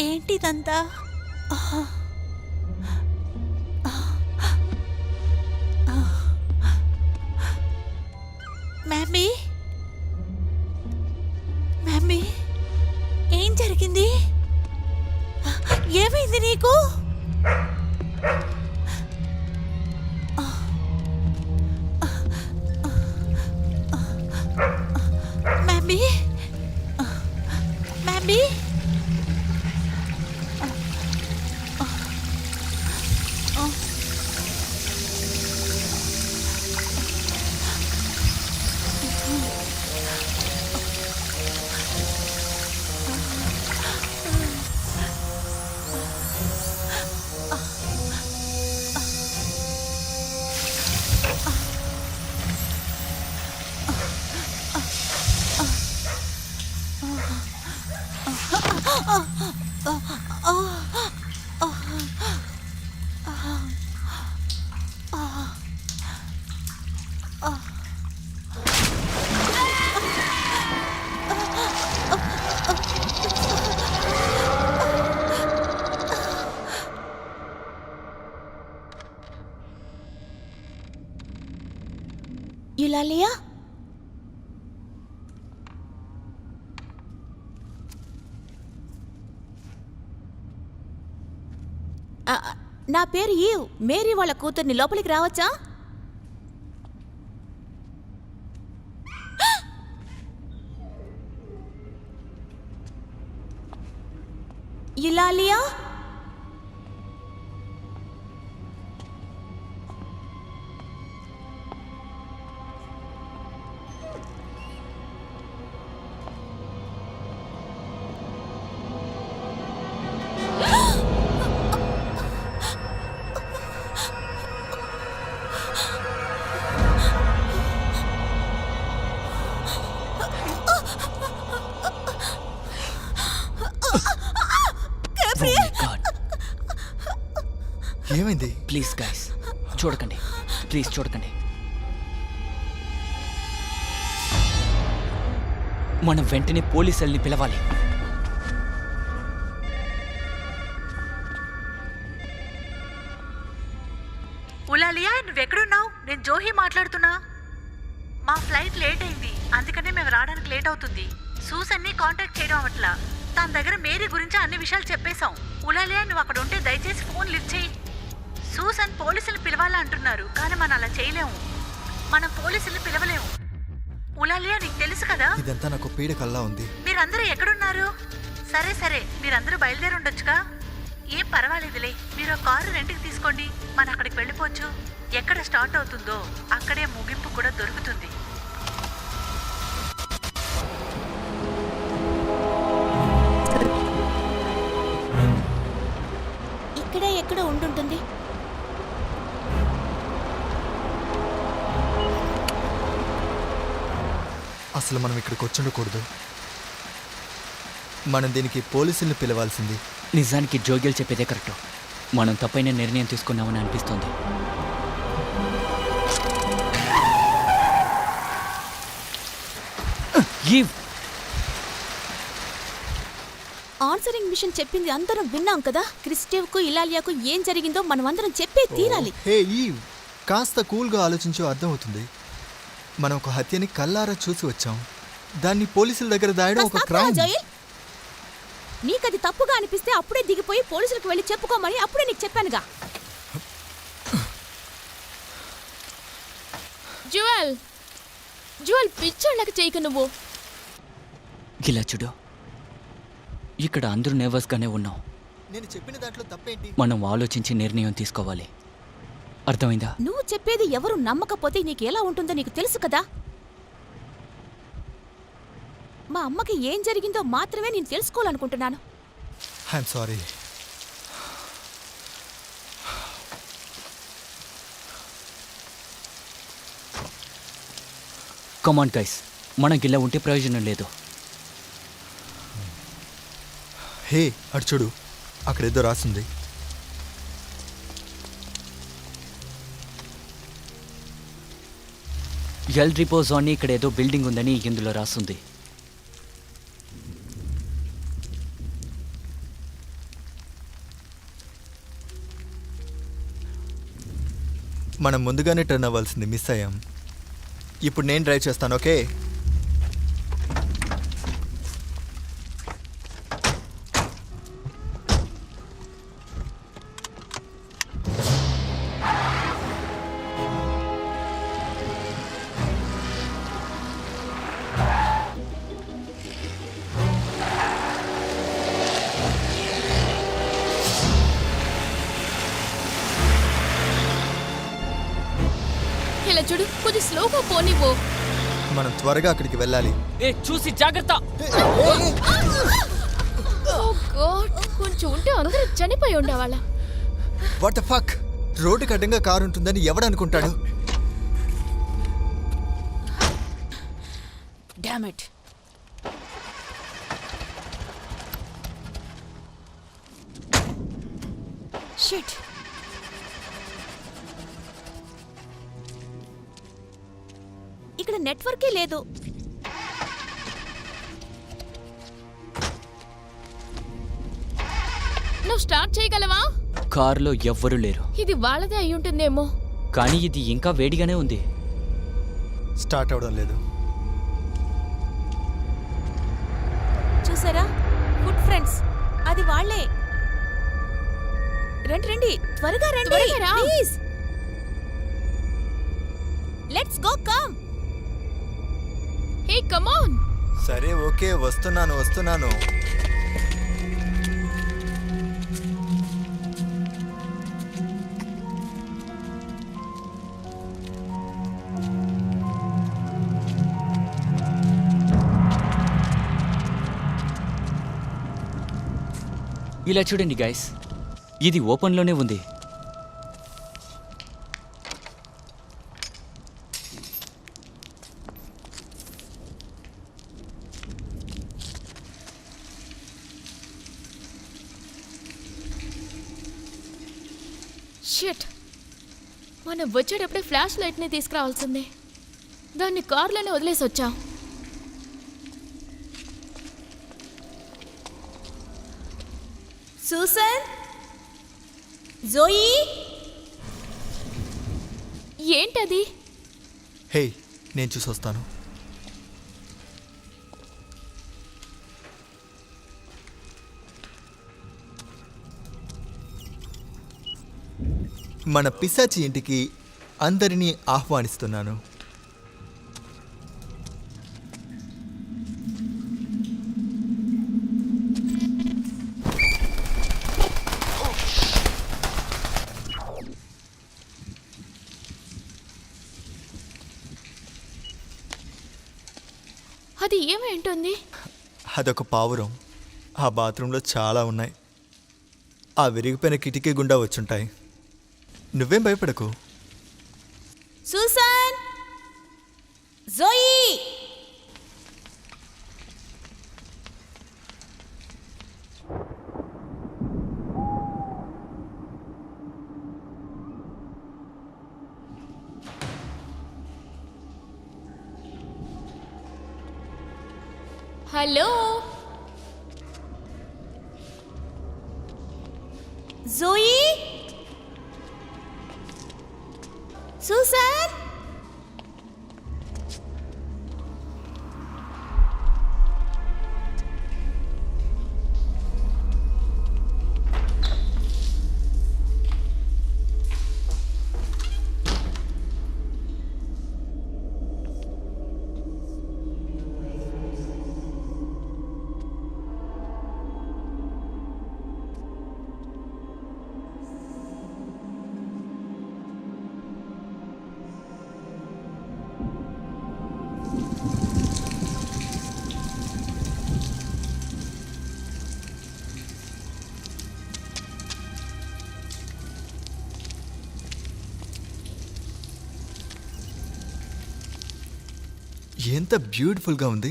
ఏంటిదంతా? మ్యామీ, మ్యామీ, ఏం జరిగింది? ఏమైంది నీకు? మ్యామీ, మ్యామీ, యులాలియా, నా పేరు ఈవ్. మేరీ వాళ్ళ కూతుర్ని. లోపలికి రావచ్చా? యులాలియా, ఏమైంది? ప్లీజ్ గైస్ చూడకండి, ప్లీజ్ చూడకండి. మనం వెంటనే పోలీసుల్ని పిలవాలి. ఉలాలియా, నువ్వెక్కడున్నావు? నేను జోహి మాట్లాడుతున్నా. మా ఫ్లైట్ లేట్ అయింది, అందుకనే మేము రావడానికి లేట్ అవుతుంది. సూసన్ని కాంటాక్ట్ చేయడం అవట్లా. తన దగ్గర మేరీ గురించి అన్ని విషయాలు చెప్పేశాం. ఉలాలియా, నువ్వు అక్కడ ఉంటే దయచేసి ఫోన్ లిఫ్ట్ చేయి. సూసన్ పోలీసులు పిలవాలా అంటున్నారు, కానీ మనం అలా చేయలేము. మనం పోలీసులు పిలవలేము. ఉలాలియా, నీకు తెలుసు కదా. ఇదంతా నాకు పీడకల్లా ఉంది. మీరందరూ ఎక్కడున్నారు? సరే సరే, మీరందరూ బయలుదేరి ఉండొచ్చుగా. ఏం పర్వాలేదులే, మీరు కారు రెంట్కి తీసుకోండి, మనం అక్కడికి వెళ్ళిపోవచ్చు. ఎక్కడ స్టార్ట్ అవుతుందో అక్కడే ముగింపు కూడా దొరుకుతుంది. ఇక్కడే ఎక్కడో ఉండుంటుంది. అసలు మనం ఇక్కడికి వచ్చుండకూడదు. మనం దీనికి పోలీసుల్ని పిలవాల్సింది. నిజానికి జోగ్యలు చెప్పేదే కరెక్ట్. మనం తప్పైన నిర్ణయం తీసుకున్నామని అనిపిస్తోంది. ఆన్సరింగ్ మిషన్ చెప్పింది అందరం విన్నాం కదా. క్రిస్టివ్కు ఇలాలియాకు ఏం జరిగిందో మనం అందరం చెప్పే తీరాలి. హే ఈవ్, కాస్త కూల్గా ఆలోచించో అర్థమవుతుంది. మనం ఒక హత్యని కల్లారా చూసి వచ్చాం. దాన్ని పోలీసుల దగ్గర దాయడం ఒక క్రైమ్. జోయల్, నీకది తప్పుగా అనిపిస్తే అప్పుడే దిగిపోయి పోలీసులకు వెళ్ళి చెప్పుకోమని అప్పుడే నీకు చెప్పానుగా. జ్యువెల్, జ్యువెల్ పిచ్చోళ్ళకి చేయక నువ్వు. ఇలా చూడు, ఇక్కడ అందరూ నర్వస్గానే ఉన్నాం. నేను చెప్పిన దాంట్లో తప్పేంటి? మనం ఆలోచించి నిర్ణయం తీసుకోవాలి. అర్థమైందా? నువ్వు చెప్పేది ఎవరు నమ్మకపోతే నీకు ఎలా ఉంటుందో నీకు తెలుసు కదా. మా అమ్మకి ఏం జరిగిందో మాత్రమే నేను తెలుసుకోవాలనుకుంటున్నాను. I'm sorry. కమాన్ గైస్, మనకి ఇలా ఉంటే ప్రయోజనం లేదు. హే అటు చూడు, అక్కడేదో రాసింది. ఎల్ రిపోజ్ అని ఇక్కడ ఏదో బిల్డింగ్ ఉందని ఇందులో రాస్తుంది. మనం ముందుగానే టర్న్ అవ్వాల్సింది, మిస్ అయ్యాం. ఇప్పుడు నేను డ్రైవ్ చేస్తాను, ఓకే? ఇలా చూడు, కొద్ది స్లోగా పోనివ్వు. మనం త్వరగా అక్కడికి వెళ్ళాలి. చూసి జాగ్రత్త. ఓ గాడ్, కొంచెం ఉంటే అందరూ చనిపోయి ఉండేవాళ్ళ. What the fuck! రోడ్డుకి అడ్డంగా కారు ఉంటుందని ఎవడనుకుంటాడు? Damn it. షిట్. ఇక్కడ నెట్వర్కే లేదు. నువ్వు స్టార్ట్ చేయగలవా? కారులో ఎవ్వరూ లేరు. ఇది వాళ్ళదే అయి ఉంటుందేమో. కానీ ఇది ఇంకా వేడిగానే ఉంది. స్టార్ట్ అవడం లేదు. చూసారా ఫుడ్ ఫ్రెండ్స్, అది వాళ్ళే. రండి రండి, త్వరగా రండి please. Let's go, come. Hey come on. సరే ఓకే, వస్తున్నాను. ఇలా చూడండి గైస్, ఇది ఓపెన్లోనే ఉంది. షిట్, మనం వచ్చేటప్పుడే ఫ్లాష్ లైట్ని తీసుకురావాల్సిందే. దాన్ని కార్లోనే వదిలేసి వచ్చాం. సూసన్, జోయి, ఏంటది? హే, నేను చూసొస్తాను. మన పిశాచి ఇంటికి అందరినీ ఆహ్వానిస్తున్నాను. అది ఏమేంటుంది? అదొక పావురం. ఆ బాత్రూంలో చాలా ఉన్నాయి. ఆ విరిగిపోయిన కిటికీ గుండా వచ్చుంటాయి. నువ్వేం భయపడకు. Susan, Joey. Hello, Joey, Susan. ఎంత బ్యూటిఫుల్గా ఉంది.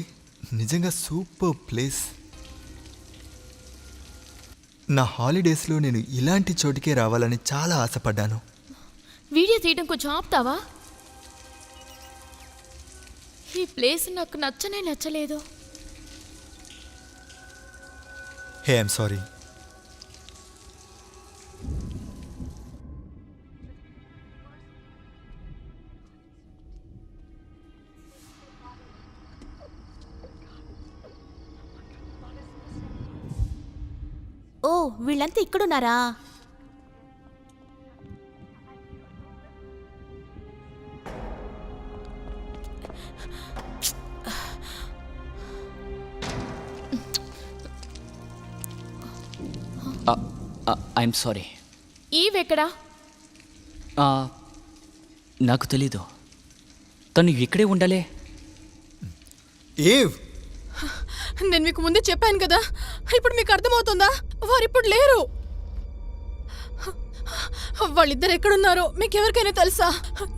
నిజంగా సూపర్ ప్లేస్. నా హాలిడేస్లో నేను ఇలాంటి చోటికే రావాలని చాలా ఆశపడ్డాను. వీడియో తీయడం కొంచెం ఆపుతావా? ఈ ప్లేస్ నాకు నచ్చనే నచ్చలేదు. హే, ఐఎమ్ సారీ. ఓ, వీళ్ళంతా ఇక్కడున్నారా? I'm sorry. ఈవెక్కడా? నాకు తెలీదు. తను ఇక్కడే ఉండాలే. ఏవ్, నేను మీకు ముందే చెప్పాను కదా, ఇప్పుడు మీకు అర్థమవుతుందా? వారిప్పుడు లేరు. వాళ్ళిద్దరు ఎక్కడున్నారో మీకు ఎవరికైనా తెలుసా?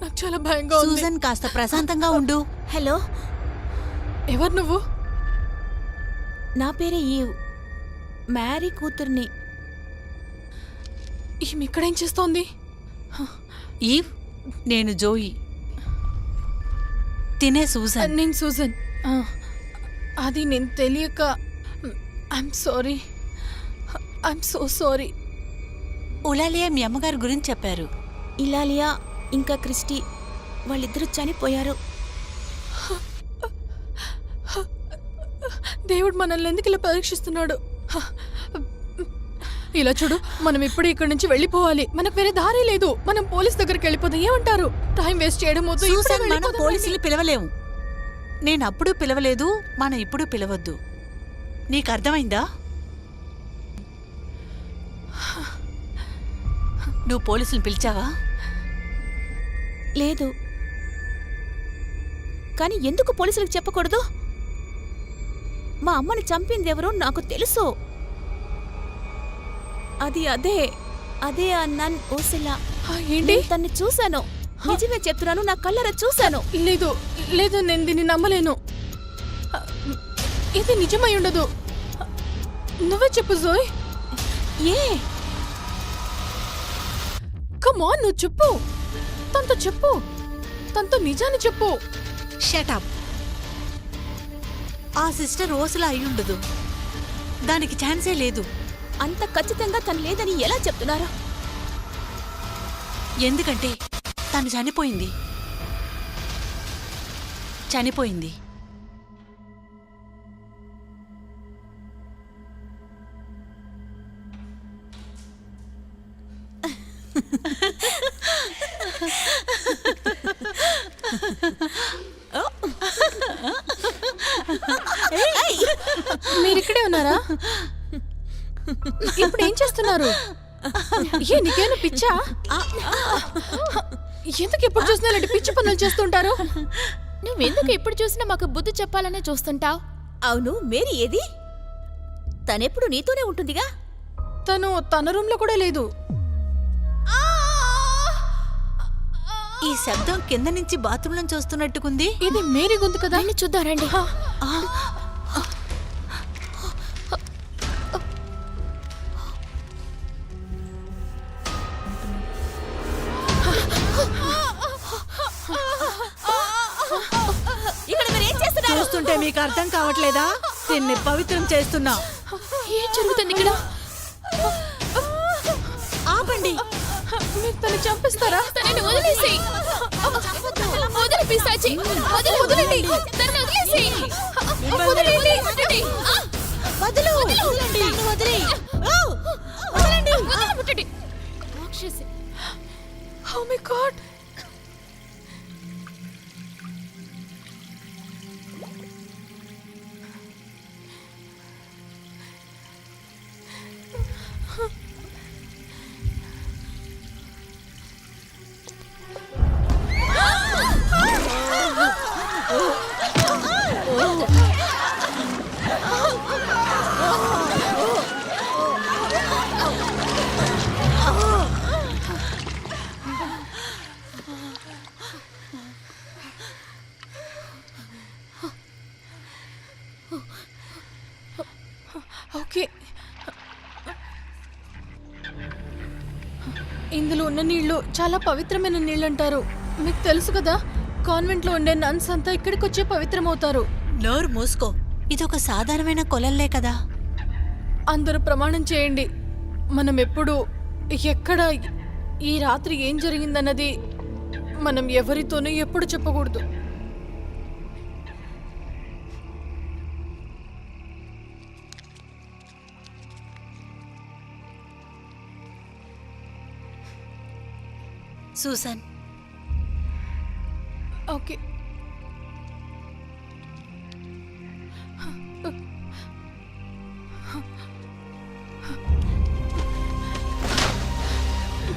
నాకు చాలా భయంగా ఉంది. సూజన్, కాస్త ప్రశాంతంగా ఉండు. హలో, ఎవరు నువ్వు? నా పేరే ఈవ్, మ్యారీ కూతుర్ని. ఈమె ఇక్కడేం చేస్తోంది? ఈవ్, నేను జోయి. తినే సూజన్. నేను సూజన్. అది నేను తెలియక. I'm sorry, I'm so sorry. Eulalia మీ అమ్మగారి గురించి చెప్పారు. ఇలాలియా ఇంకా క్రిస్టి వాళ్ళిద్దరూ చనిపోయారు. దేవుడు మనల్ని ఎందుకు ఇలా పరీక్షిస్తున్నాడు? ఇలా చూడు, మనం ఇప్పుడు ఇక్కడి నుంచి వెళ్ళిపోవాలి. మనకు వేరే దారి లేదు. మనం పోలీస్ దగ్గరికి వెళ్ళిపోదాం. ఏమంటారు? టైం వేస్ట్ చేయడం వద్దు. ఇప్పుడే సూజన్, మనం వెళ్ళిపోదాం. పోలీసులు పిలవలేము. నేను అప్పుడు పిలవలేదు, మనం ఇప్పుడు పిలవద్దు. నీకు అర్థమైందా? నువ్వు పోలీసులు పిలిచావా? లేదు. కానీ ఎందుకు పోలీసులకు చెప్పకూడదు? మా అమ్మని చంపిందెవరో నాకు తెలుసు. అది అదే ఆ నన్ ఓసిలా. ఏంటి? నేను తన్ని చూశాను. నిజమే చెప్తున్నాను, నా కళ్ళరా చూశాను. లేదు లేదు, నేను దీన్ని నమ్మలేను. ఇది నిజమై ఉండదు. నువ్వే చెప్పు జోయ్. ఏ కమ్ ఆన్, నువ్వు చెప్పు, తనతో చెప్పు, తనతో నిజాన్ని చెప్పు. షటప్. ఆ సిస్టర్ ఓసలా అయ్యుండదు. దానికి ఛాన్సే లేదు. అంత ఖచ్చితంగా తను లేదని ఎలా చెప్తున్నారా? ఎందుకంటే తను చనిపోయింది. చనిపోయింది. మీరిక్కడే ఉన్నారా? ఇప్పుడు ఏం చేస్తున్నారు? ఏ నీకేను పిచ్చా? ఎందుకు ఎప్పుడు చూసినా ఇలాంటి పిచ్చి పనులు చేస్తుంటారు? నువ్వెందుకు ఎప్పుడు చూసినా మాకు బుద్ధి చెప్పాలనే చూస్తుంటావు? అవును, మేరీ ఏది? తనెప్పుడు నీతోనే ఉంటుందిగా. తను తన రూమ్ లో కూడా లేదు. ఈ శబ్దం కింద నుంచి బాత్రూమ్ నుంచి వస్తున్నట్టుకుంది. ఇది మేరీ గొంతు కదా. వెళ్ళి చూద్దాం రండి. ఇక్కడ మీరేం చేస్తున్నారు? చూస్తుంటే మీకు అర్థం కావట్లేదా? దీన్ని పవిత్రం చేస్తున్నా. ఏం జరుగుతుంది ఇక్కడ? ఆపండి. మీరు తను చంపిస్తారా? తనని వదిలేసేయ్. వదిలి పిశాచి. వదిలేండి. తనని వదిలేసేయ్. వదిలేయండి. వదలు. నన్ను వదిలేయ్. ముట్టండి. రాక్షసి. Oh my God. ఓకే, ఇందులో ఉన్న నీళ్లు చాలా పవిత్రమైన నీళ్ళు అంటారు. మీకు తెలుసు కదా, కాన్వెంట్ లో ఉండే నన్స్ అంతా ఇక్కడికి వచ్చే పవిత్రమవుతారు. నోరు మూసుకో. ఇదొక సాధారణమైన కొలల్లే కదా. అందరూ ప్రమాణం చేయండి. మనం ఎప్పుడు, ఎక్కడ, ఈ రాత్రి ఏం జరిగిందన్నది మనం ఎవరితోనూ ఎప్పుడు చెప్పకూడదు. సూసన్. ఓకే,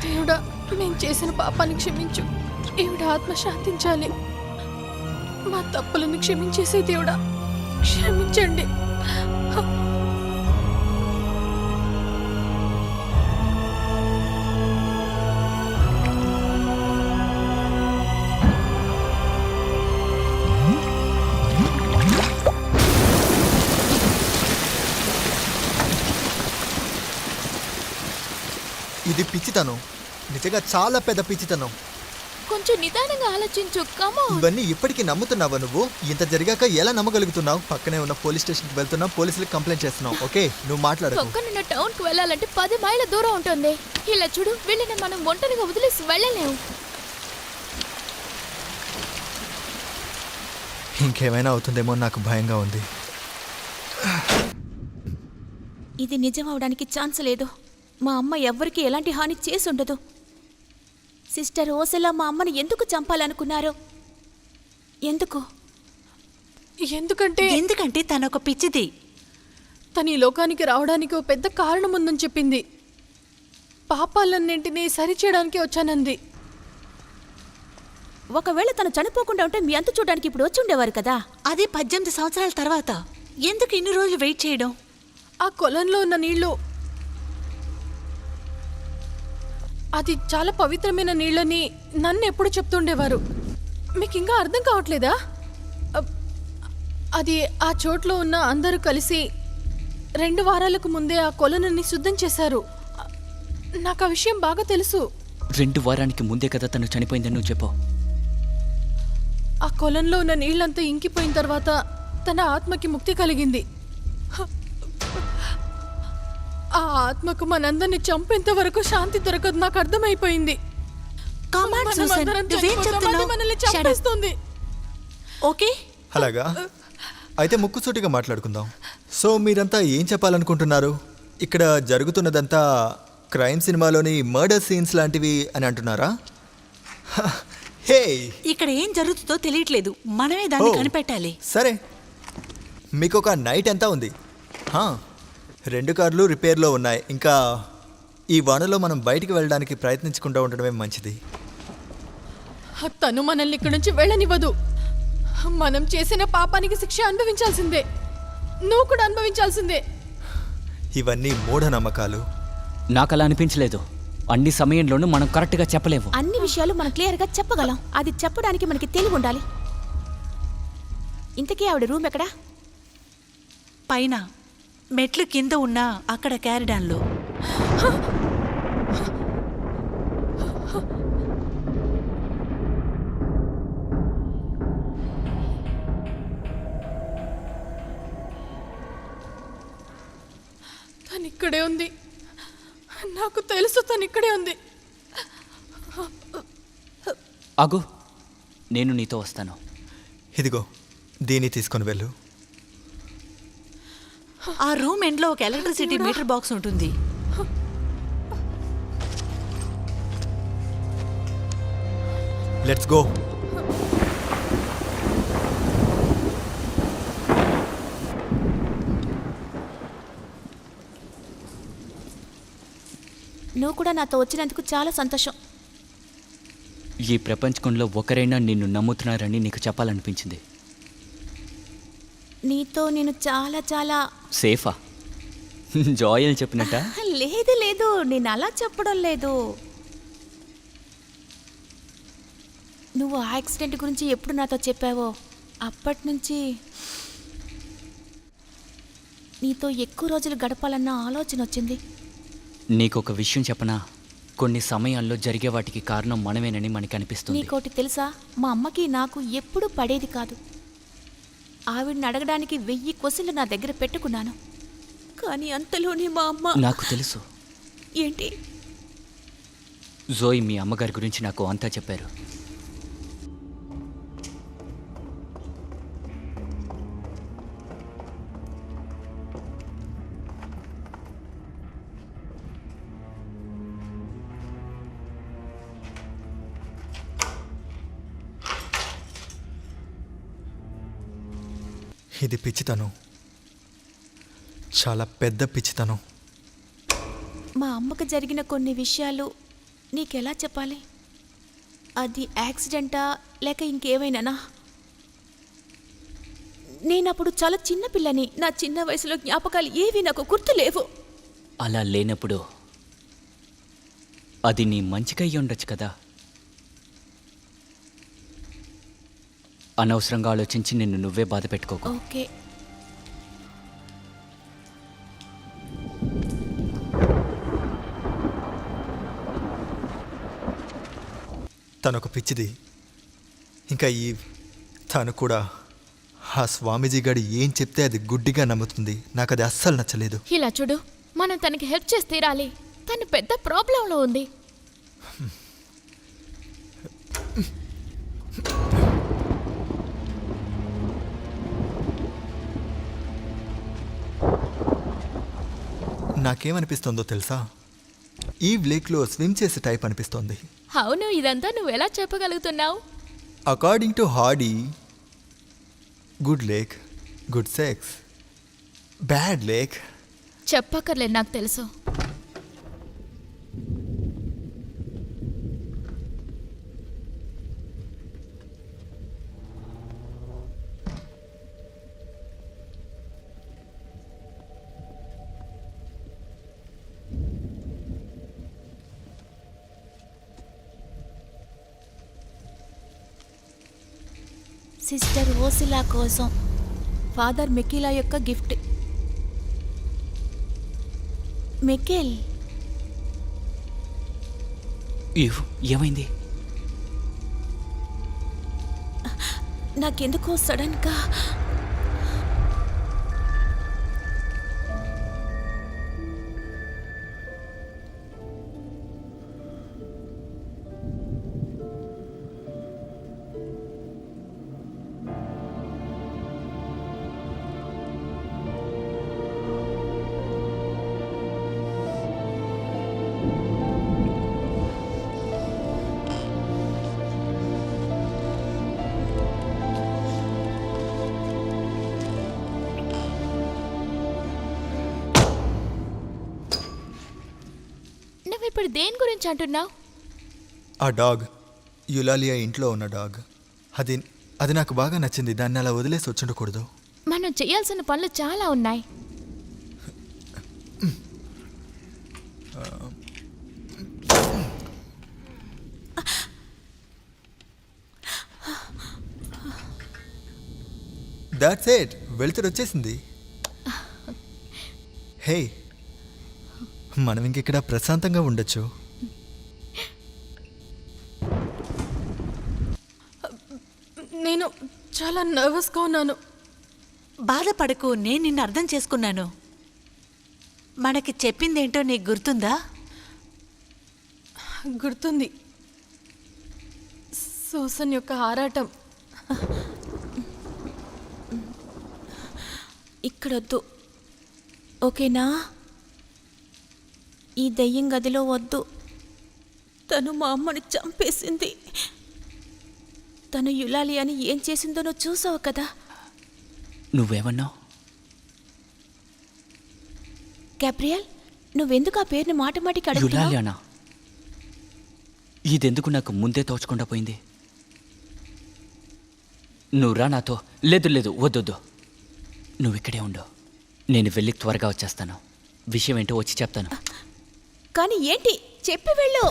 దేవుడా, నేను చేసిన పాపాన్ని క్షమించు. ఈవిడ ఆత్మ శాంతించాలి. మా తప్పులను క్షమించేసే దేవుడా, క్షమించండి. ఇది పిచ్చితనం, నిజంగా చాలా పెద్ద పిచ్చితనం. కొంచెం నిదానంగా ఆలోచించు. కమో. ఇవన్నీ ఇప్పటికీ నమ్ముతున్నావా నువ్వు? ఇంత జరిగాక ఎలా నమ్మగలుగుతున్నావు? పక్కనే ఉన్న పోలీస్ స్టేషన్కి వెళ్తున్నావు, పోలీసులకు కంప్లైంట్ చేస్తున్నావు. ఓకే, నువ్వు మాట్లాడకు. పక్కనున్న టౌన్ కు వెళ్ళాలంటే 10 మైళ్ళ దూరం ఉంటుంది. ఇలా చూడు, వీళ్ళని మనం ఒంటరిగా వదిలేసి వెళ్ళలేము. ఇంకేమైనా అవుతుందేమో నాకు భయంగా ఉంది. ఇది నిజం అవడానికి ఛాన్స్ లేదు. మా అమ్మ ఎవ్వరికీ ఎలాంటి హాని చేసి ఉండదు. సిస్టర్ ఓసెలా మా అమ్మని ఎందుకు చంపాలనుకున్నారు? ఎందుకు? ఎందుకంటే తనొక పిచ్చిది. తను ఈ లోకానికి రావడానికి ఓ పెద్ద కారణం ఉందని చెప్పింది. పాపాలన్నింటినీ సరిచేయడానికి వచ్చానంది. ఒకవేళ తను చనిపోకుండా ఉంటే మీ అంత చూడడానికి ఇప్పుడు వచ్చి ఉండేవారు కదా. అది 18 సంవత్సరాల తర్వాత. ఎందుకు ఇన్ని రోజులు వెయిట్ చేయడం? ఆ కొలంలో ఉన్న నీళ్లు, అది చాలా పవిత్రమైన నీళ్ళని నన్ను ఎప్పుడు చెప్తుండేవారు. మీకు ఇంకా అర్థం కావట్లేదా? అది ఆ చోట్లో ఉన్న అందరూ కలిసి 2 వారాలకు ముందే ఆ కొలనుని శుద్ధం చేశారు. నాకు ఆ విషయం బాగా తెలుసు. 2 వారానికి ముందే కదా తను చనిపోయిందని నువ్వు చెప్పు. ఆ కొలంలో ఉన్న నీళ్ళంతా ఇంకిపోయిన తర్వాత తన ఆత్మకి ముక్తి కలిగింది. ఆ ఆత్మకు మనందరినీ చంపేంత వరకు శాంతి దొరకదు. నాకు అర్థమైపోయింది. Come on, Susan. మనమందరం నువ్వేం చనిపోతాం, చెప్తున్నావ్? అది మనల్ని Shut up. చంపేస్తుంది. ఓకే అలాగా అయితే ముక్కుసూటిగా మాట్లాడుకుందాం. సో మీరంతా ఏం చెప్పాలనుకుంటున్నారు? ఇక్కడ జరుగుతున్నదంతా క్రైమ్ సినిమాలోని మర్డర్ సీన్స్ లాంటివి అని అంటున్నారా? హే, ఇక్కడ ఏం జరుగుతుందో తెలియట్లేదు. మనమే దాన్ని ఓ. కనిపెట్టాలి. సరే, మీకు ఒక నైట్ ఎంత ఉంది? 2 కార్లు రిపేర్లో ఉన్నాయి. ఇంకా ఈ వానలో మనం బయటికి వెళ్ళడానికి ప్రయత్నించకుండా ఉండడమే మంచిది. తను మనల్ని ఇక్కడి నుంచి వెళ్ళనివ్వదు. మనం చేసిన పాపానికి శిక్ష అనుభవించాల్సిందే. నువ్వు కూడా అనుభవించాల్సిందే. ఇవన్నీ మూఢనమ్మకాలు. నాకు అలా అనిపించలేదు. అన్ని సమయంలోనూ మనం కరెక్ట్గా చెప్పలేము. అన్ని విషయాలు మనం క్లియర్గా చెప్పగలం. అది చెప్పడానికి మనకి తెలివి ఉండాలి. ఇంతకీ ఆవిడ రూమ్ ఎక్కడా? పైన మెట్లు కింద ఉన్న అక్కడ క్యారిడాన్లో. తను ఇక్కడే ఉంది. నాకు తెలుసు తను ఇక్కడే ఉంది. ఆగు, నేను నీతో వస్తాను. ఇదిగో దీన్ని తీసుకొని వెళ్ళు. ఆ రూమ్ ఎండ్లో ఒక ఎలక్ట్రిసిటీ మీటర్ బాక్స్ ఉంటుంది. Let's go. నువ్వు కూడా నాతో వచ్చినందుకు చాలా సంతోషం. ఈ ప్రపంచంలో ఒకరైనా నిన్ను నమ్ముతున్నారని నీకు చెప్పాలనిపించింది. నీతో నేను చాలా చాలా సేఫా? జాయల్ చెప్పినట్ట? లేదు లేదు, నేను అలా చెప్పడం లేదు. నువ్వు ఆ యాక్సిడెంట్ గురించి ఎప్పుడు నాతో చెప్పావో అప్పటి నుంచి నీతో ఎక్కువ రోజులు గడపాలన్న ఆలోచన వచ్చింది. నీకొక విషయం చెప్పనా? కొన్ని సమయాల్లో జరిగే వాటికి కారణం మనమేనని మనకి అనిపిస్తుంది. నీకోటి తెలుసా? మా అమ్మకి నాకు ఎప్పుడూ పడేది కాదు. ఆవిడని అడగడానికి 1000 క్వశ్చన్లు నా దగ్గర పెట్టుకున్నాను. కానీ అంతలోనే మా అమ్మ... నాకు తెలుసు. ఏంటి? జోయ్ మీ అమ్మగారి గురించి నాకు అంతా చెప్పారు. ఇది పిచ్చితనం, చాలా పెద్ద పిచ్చితనం. మా అమ్మకు జరిగిన కొన్ని విషయాలు నీకెలా చెప్పాలి? అది యాక్సిడెంటా లేక ఇంకేమైనానా? నేనప్పుడు చాలా చిన్న పిల్లని. నా చిన్న వయసులో జ్ఞాపకాలు ఏవి నాకు గుర్తులేవు. అలా లేనప్పుడు అది నీ మంచికయ్యి ఉండొచ్చు కదా. అనవసరంగా ఆలోచించి నిన్ను నువ్వే బాధ పెట్టుకోకు. ఓకే. తనొక పిచ్చిది. ఇంకా తను కూడా ఆ స్వామీజీ గారు ఏం చెప్తే అది గుడ్డిగా నమ్ముతుంది. నాకు అది అస్సలు నచ్చలేదు. ఇలా చూడు, మనం తనకి హెల్ప్ చేసి తీరాలి. తను పెద్ద ప్రాబ్లంలో ఉంది. నాకేమనిపిస్తుందో తెలుసా? ఈ లేక్లో స్విమ్ చేసే టైప్ అనిపిస్తోంది. అవును, ఇదంతా నువ్వెలా చెప్పగలుగుతున్నావు? According to Hardy, good luck, good sex, bad luck. చెప్పక్కర్లేదు, నాకు తెలుసు. సిస్టర్ ఓసిలా కోసం ఫాదర్ మెకిలా యొక్క గిఫ్ట్. మెకెల్, ఏమైంది? నాకెందుకో సడన్గా నువ్వు ఇప్పుడు దేని గురించి అంటున్నావు? ఆ డాగ్ యులాలియా ఇంట్లో ఉన్న డాగ్. అది అది నాకు బాగా నచ్చింది. దాన్ని అలా వదిలేసి వచ్చుండకూడదు. మనం చేయాల్సిన పనులు చాలా ఉన్నాయి. That's it. వెళ్తురు వచ్చేసింది. హే, మనం ఇంకెక్కడ ప్రశాంతంగా ఉండొచ్చు. నేను చాలా నర్వస్గా ఉన్నాను. బాధపడకు, నేను నిన్ను అర్థం చేసుకున్నాను. మనకి చెప్పిందేంటో నీకు గుర్తుందా? గుర్తుంది, సూసన్ యొక్క ఆరాటం. ఇక్కడొద్దు, ఓకేనా? ఈ దెయ్యం గదిలో వద్దు. తను మా అమ్మని చంపేసింది. తను యులాలియాని ఏం చేసిందో నువ్వు చూసావు కదా. నువ్వేమన్నావు? గ్యాబ్రియల్, నువ్వెందుకు ఆ పేరుని మాటిమాటికి అడుగుతున్నావు? యులాలియానా? ఇదెందుకు నాకు ముందే తోచకుండా పోయింది? నువ్వు రా నాతో. లేదు లేదు, వద్దొద్దు. నువ్వు ఇక్కడే ఉండు. నేను వెళ్ళి త్వరగా వచ్చేస్తాను. విషయం ఏంటో వచ్చి చెప్తాను. కానీ ఏంటి? చెప్పి వెళ్ళు.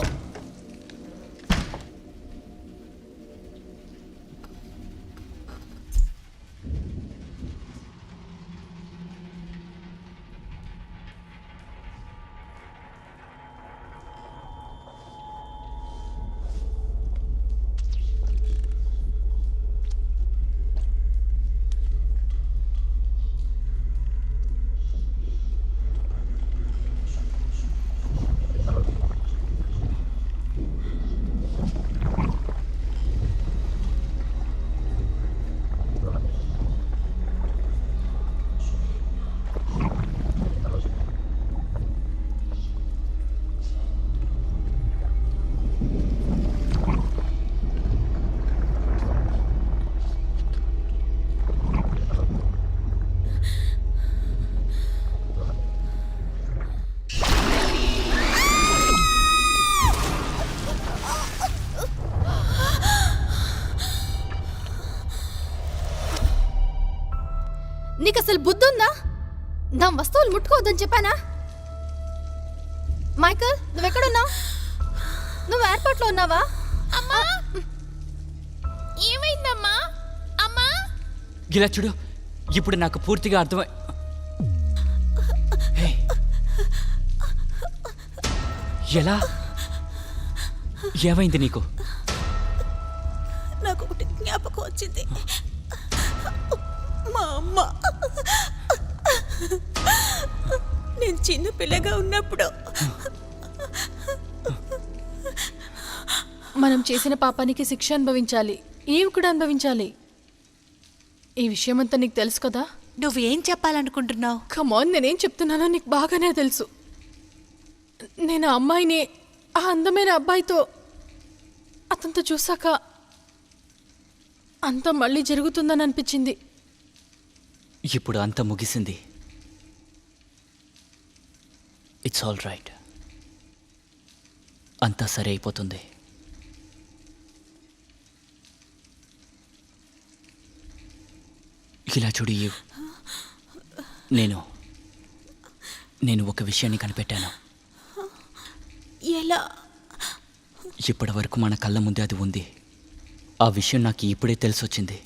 నీకు అసలు బుద్ధుందా? నా వస్తువులు ముట్టుకోవద్దని చెప్పానా? మైకల్, నువ్వెక్కడున్నావు? నువ్వు ఎయిర్పోర్ట్లో ఉన్నావా? అమ్మా, ఏమైందమ్మా? అమ్మా, ఇలా చూడు, ఇప్పుడు నాకు పూర్తిగా అర్థమై. హే, ఎలా? ఏమైంది నీకు? నాకు ఒకటి జ్ఞాపకం వచ్చింది. మా అమ్మ నేను చిన్న పిల్లగా ఉన్నప్పుడు మనం చేసిన పాపానికి శిక్ష అనుభవించాలి. ఈవి కూడా అనుభవించాలి. ఈ విషయమంతా నీకు తెలుసు కదా. నువ్వేం చెప్పాలనుకుంటున్నావు? కమాన్, నేనేం చెప్తున్నానో నీకు బాగానే తెలుసు. నేను ఆ అమ్మాయిని, ఆ అందమైన అబ్బాయితో, అతనితో చూసాక అంతా మళ్ళీ జరుగుతుందని అనిపించింది. ఇప్పుడు అంతా ముగిసింది. It's all right. అంతా సరే అయిపోతుంది. ఇలా చూడు ఈవ్, నేను ఒక విషయాన్ని కనిపెట్టాను. ఎలా? ఇప్పటి వరకు మన కళ్ళ ముందే అది ఉంది. ఆ విషయం నాకు ఇప్పుడే తెలిసొచ్చింది.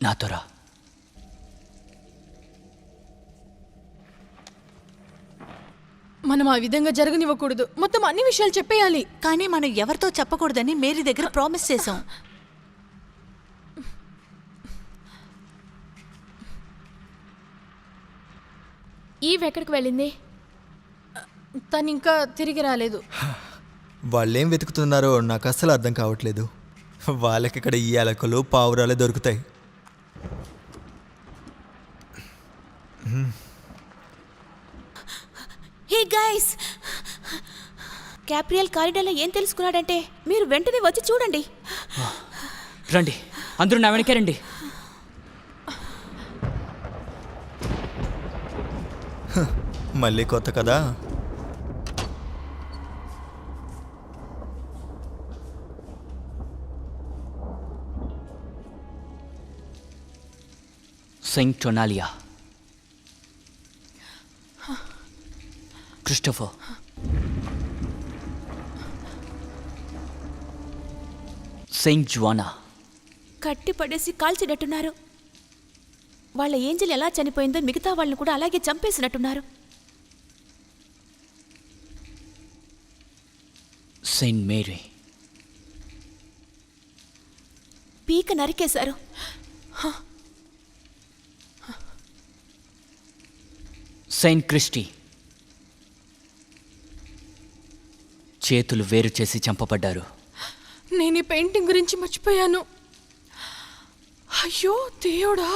నాతో రా. మనం ఆ విధంగా జరగనివ్వకూడదు. మొత్తం అన్ని విషయాలు చెప్పేయాలి. కానీ మనం ఎవరితో చెప్పకూడదని మేరీ దగ్గర ప్రామిస్ చేశాం. ఈవ్ ఎక్కడికి వెళ్ళింది? తను ఇంకా తిరిగి రాలేదు. వాళ్ళేం వెతుకుతున్నారో నాకు అస్సలు అర్థం కావట్లేదు. వాళ్ళకి ఇక్కడ ఈ ఎలకలు పావురాలే దొరుకుతాయి. హే గైస్, క్యాప్రియల్ కారిడార్లో ఏం తెలుసుకున్నాడంటే మీరు వెంటనే వచ్చి చూడండి. రండి, అందరూ నా వెనకే రండి. మళ్ళీ కొత్త కదా. Saint Tonalia, Christopher, Saint Juana. కట్టి పడేసి కాల్చినట్టున్నారు. వాళ్ళ ఏంజెల్ ఎలా చనిపోయిందో మిగతా వాళ్ళని కూడా అలాగే చంపేసినట్టున్నారు. Saint Mary. పీక నరికేశారు. Saint Christie. చేతులు వేరు చేసి చంపబడ్డారు. నేను ఈ పెయింటింగ్ గురించి మర్చిపోయాను. అయ్యో దేవుడా.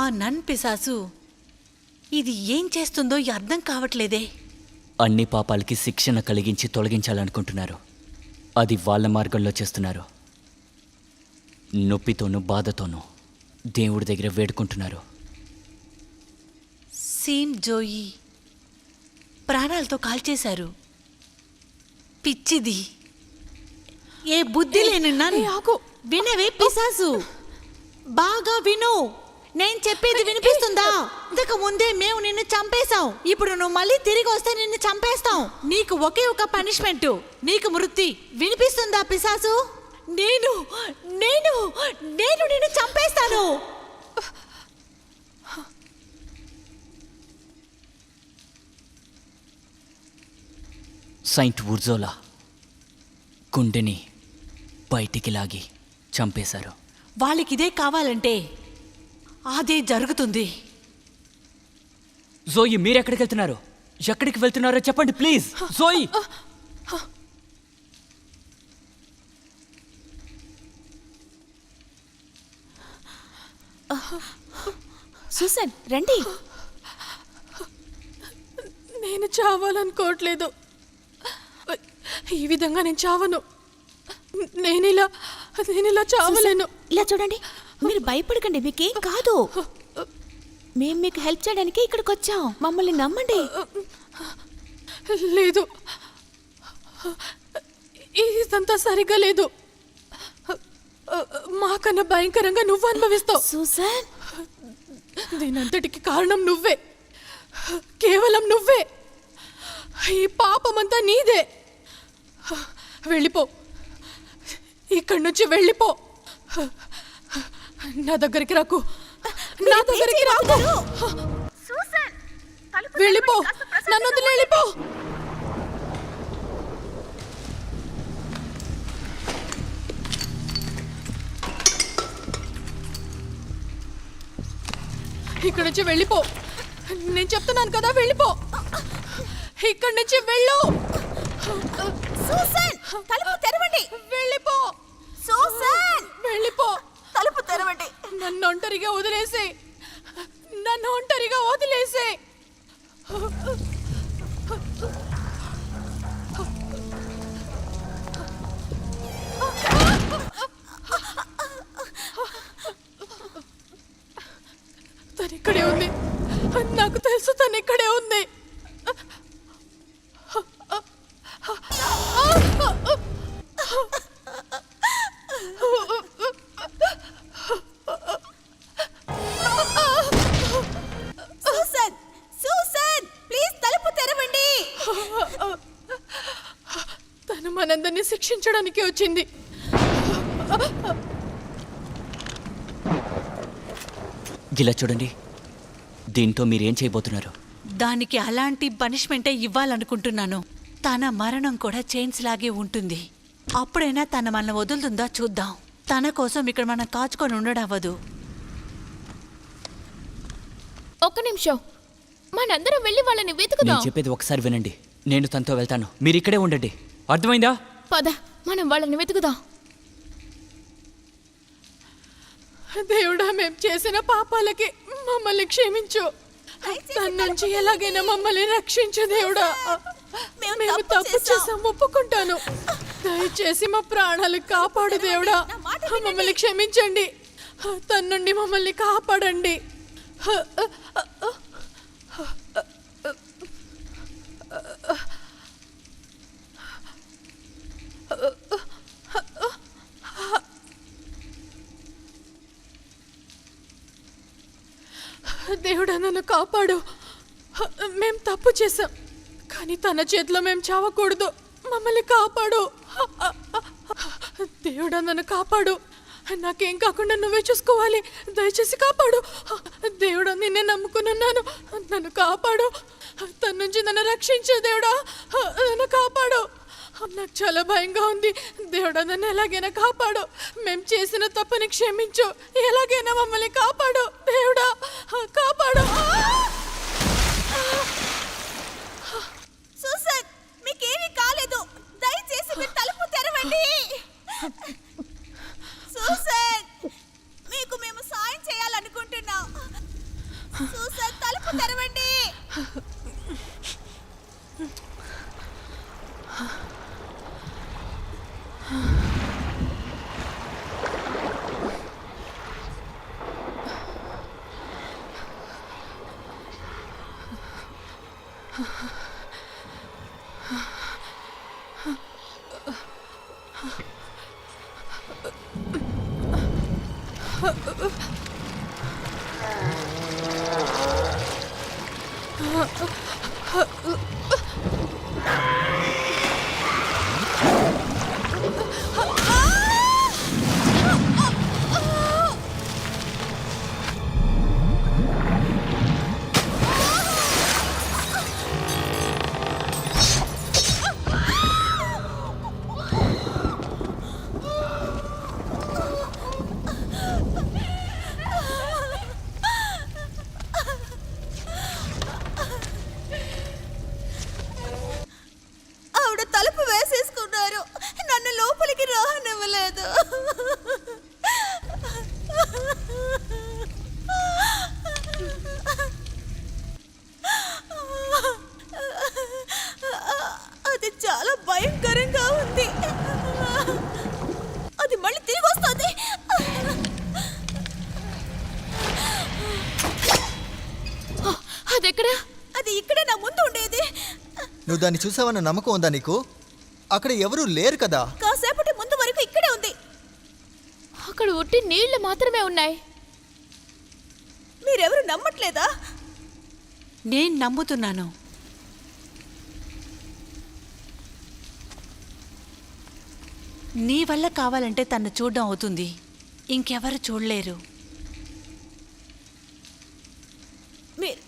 ఆ నన్ పిశాసు ఇది ఏం చేస్తుందో అర్థం కావట్లేదే. అన్ని పాపాలకి శిక్షణ కలిగించి తొలగించాలనుకుంటున్నారు. అది వాళ్ళ మార్గంలో చేస్తున్నారు. నొప్పితోనూ బాధతోనూ దేవుడి దగ్గర వేడుకుంటున్నారు. సీన్ జోయి ప్రాణాలతో కాల్చేశారు. పిచ్చిది, ఏ బుద్ధి లేని నన్ను. ఆగు. వినవే పిశాసు, బాగా విను. నేను చెప్పేది వినిపిస్తుందా? ఇంతకు ముందే మేము నిన్ను చంపేశాం. ఇప్పుడు నువ్వు మళ్ళీ తిరిగి వస్తే నిన్ను చంపేస్తాం. నీకు ఒకే ఒక పనిష్మెంట్, నీకు మృత్యు. వినిపిస్తుందా పిశాసు? నేను నేను నేను నిన్ను చంపేస్తాను. సెయింట్ ఉర్జోలా గుండెని బయటికి లాగి చంపేశారు. వాళ్ళకి ఇదే కావాలంటే అదే జరుగుతుంది. జోయి, మీరెక్కడికి వెళ్తున్నారు? ఎక్కడికి వెళ్తున్నారో చెప్పండి ప్లీజ్. జోయి, సూసన్ రండి. నేను చావాలనుకోవట్లేదు. ఈ విధంగా నేను చావను. నేనిలా చావలేను. ఇలా చూడండి, మీరు భయపడకండి, మీకేం కాదు. మేం మీకు హెల్ప్ చేయడానికి ఇక్కడికి వచ్చాం. మమ్మల్ని నమ్మండి. లేదు, ఇదంతా సరిగా లేదు. మాకన్నా భయంకరంగా నువ్వు అనుభవిస్తావు. సూసన్, దీనంతటికి కారణం నువ్వే, కేవలం నువ్వే. ఈ పాపమంతా నీదే. వెళ్ళిపో, ఇక్కడి నుంచి వెళ్ళిపో. నా దగ్గరికి రాకు, నా దగ్గరికి రాకు. వెళ్ళిపో, నన్ను వదిలి వెళ్ళిపో. ఇక్కడి నుంచి వెళ్ళిపో. నేను చెప్తున్నాను కదా, వెళ్ళిపో. ఇక్కడి నుంచి వెళ్ళు. సూసన్, తలుపు తెరవండి. వెళ్ళిపో. సూసన్, వెళ్ళిపో. తలుపు తెరవండి. నన్ను ఒంటరిగా వదిలేసే, నన్ను ఒంటరిగా వదిలేసే. తను ఇక్కడే ఉంది. నాకు తెలుసు తను ఇక్కడే ఉంది. సూసన్, సూసన్, ప్లీజ్ తలుపు తెరవండి. తను మనందరినీ శిక్షించడానికి వచ్చింది. ఇలా చూడండి, దీంతో మీరేం చేయబోతున్నారు? దానికి అలాంటి పనిష్మెంటే ఇవ్వాలనుకుంటున్నాను. తన మరణం కూడా చైన్స్ లాగే ఉంటుంది. అప్పుడైనా తన మనల్ని వదులుతుందా చూద్దాం. తన కోసం ఇక్కడ మనం కాచుకొని ఉండడవ్వదు. ఒక్క నిమిషం, మనందరం వెళ్ళి వాళ్ళని వెతుకుదాం. నేను చెప్పేది ఒకసారి వినండి. నేను తనతో వెళ్తాను, మీరు ఇక్కడే ఉండండి. అర్థమైందా? పద, మనం వాళ్ళని వెతుకుదాం. దేవుడా, మేం చేసిన పాపాలకి మమ్మల్ని క్షమించు. తన నుంచి ఎలాగైనా మమ్మల్ని రక్షించు దేవుడా. మేము తప్పు చేసాం, ఒప్పుకుంటాను. దయచేసి మా ప్రాణాలు కాపాడు దేవుడా. మమ్మల్ని క్షమించండి. తన నుండి మమ్మల్ని కాపాడండి. దేవుడా, నన్ను కాపాడు. మేం తప్పు చేసాం, కానీ తన చేతిలో మేము చావకూడదు. మమ్మల్ని కాపాడు దేవుడా, నన్ను కాపాడు. నాకేం కాకుండా నువ్వే చూసుకోవాలి. దయచేసి కాపాడు దేవుడా. నిన్నే నమ్ముకున్నాను, నన్ను కాపాడు. తన నుంచి నన్ను రక్షించు దేవుడా. నన్ను కాపాడు. నాకు చాలా భయంగా ఉంది దేవుడా. నన్ను ఎలాగైనా కాపాడు. మేము చేసిన తప్పని క్షమించు. ఎలాగైనా మమ్మల్ని కాపాడు దేవుడా. కాపాడు. సూసన్, మీకేమీ కాలేదు. దయచేసి మీరు తలుపు తెరవండి. సూసన్, మీకు మేము సాయం చేయాలనుకుంటున్నాం. సూసన్, తలుపు తెరవండి. ఆవిడ తలుపు వేసేసుకున్నారు. నన్ను లోపలికి రానివ్వలేదు. అది చాలా భయంకరంగా ఉంది. అది మళ్ళీ తిరిగి వస్తుంది. అదెక్కడా? అది ఇక్కడే నా ముందు ఉండేది. నువ్వు దాన్ని చూసావన్న నమ్మకం ఉందా నీకు? అక్కడ ఎవరూ లేరు కదా. కాసేపటి ముందు వరకు ఇక్కడే ఉంది. అక్కడ ఉట్టి నీళ్లు మాత్రమే ఉన్నాయి. మీరెవరు నమ్మట్లేదా? నేను నమ్ముతున్నాను. నీ వల్ల కావాలంటే తను చూడడం అవుతుంది. ఇంకెవరు చూడలేరు.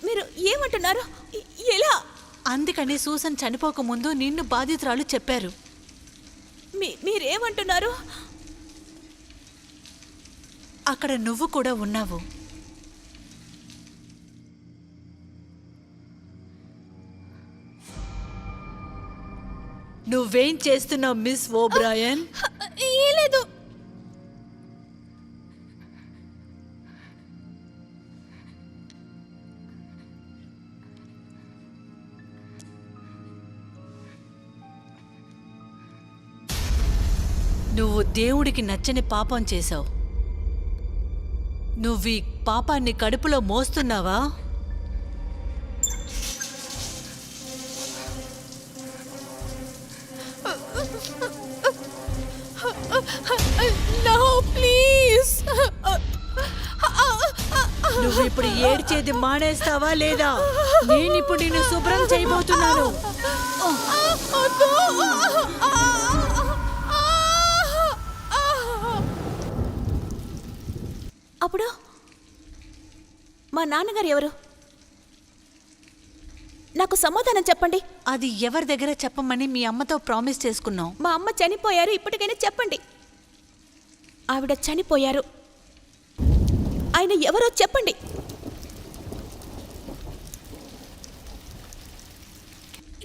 మీరు ఏమంటున్నారు? ఎలా? అందుకని సూసన్ చనిపోకముందు నిన్ను బాధితురాలు చెప్పారు. మీరేమంటున్నారు? అక్కడ నువ్వు కూడా ఉన్నావు. నువ్వేం చేస్తున్నావు మిస్ ఓబ్రాయన్? ఏం లేదు. నువ్వు దేవుడికి నచ్చని పాపం చేశావు. నువ్వు ఈ పాపాన్ని కడుపులో మోస్తున్నావా? No please. నువ్వు ఇప్పుడు ఏడ్చేది మానేస్తావా లేదా? నేనిప్పుడు నిన్ను శుభ్రం చేయబోతున్నాను. అప్పుడు మా నాన్నగారు ఎవరు? నాకు సమాధానం చెప్పండి. అది ఎవరి దగ్గర చెప్పమని మీ అమ్మతో ప్రామిస్ చేసుకున్నాం. మా అమ్మ చనిపోయారు, ఇప్పటికైనా చెప్పండి. ఆవిడ చనిపోయారు. ఆయన ఎవరో చెప్పండి.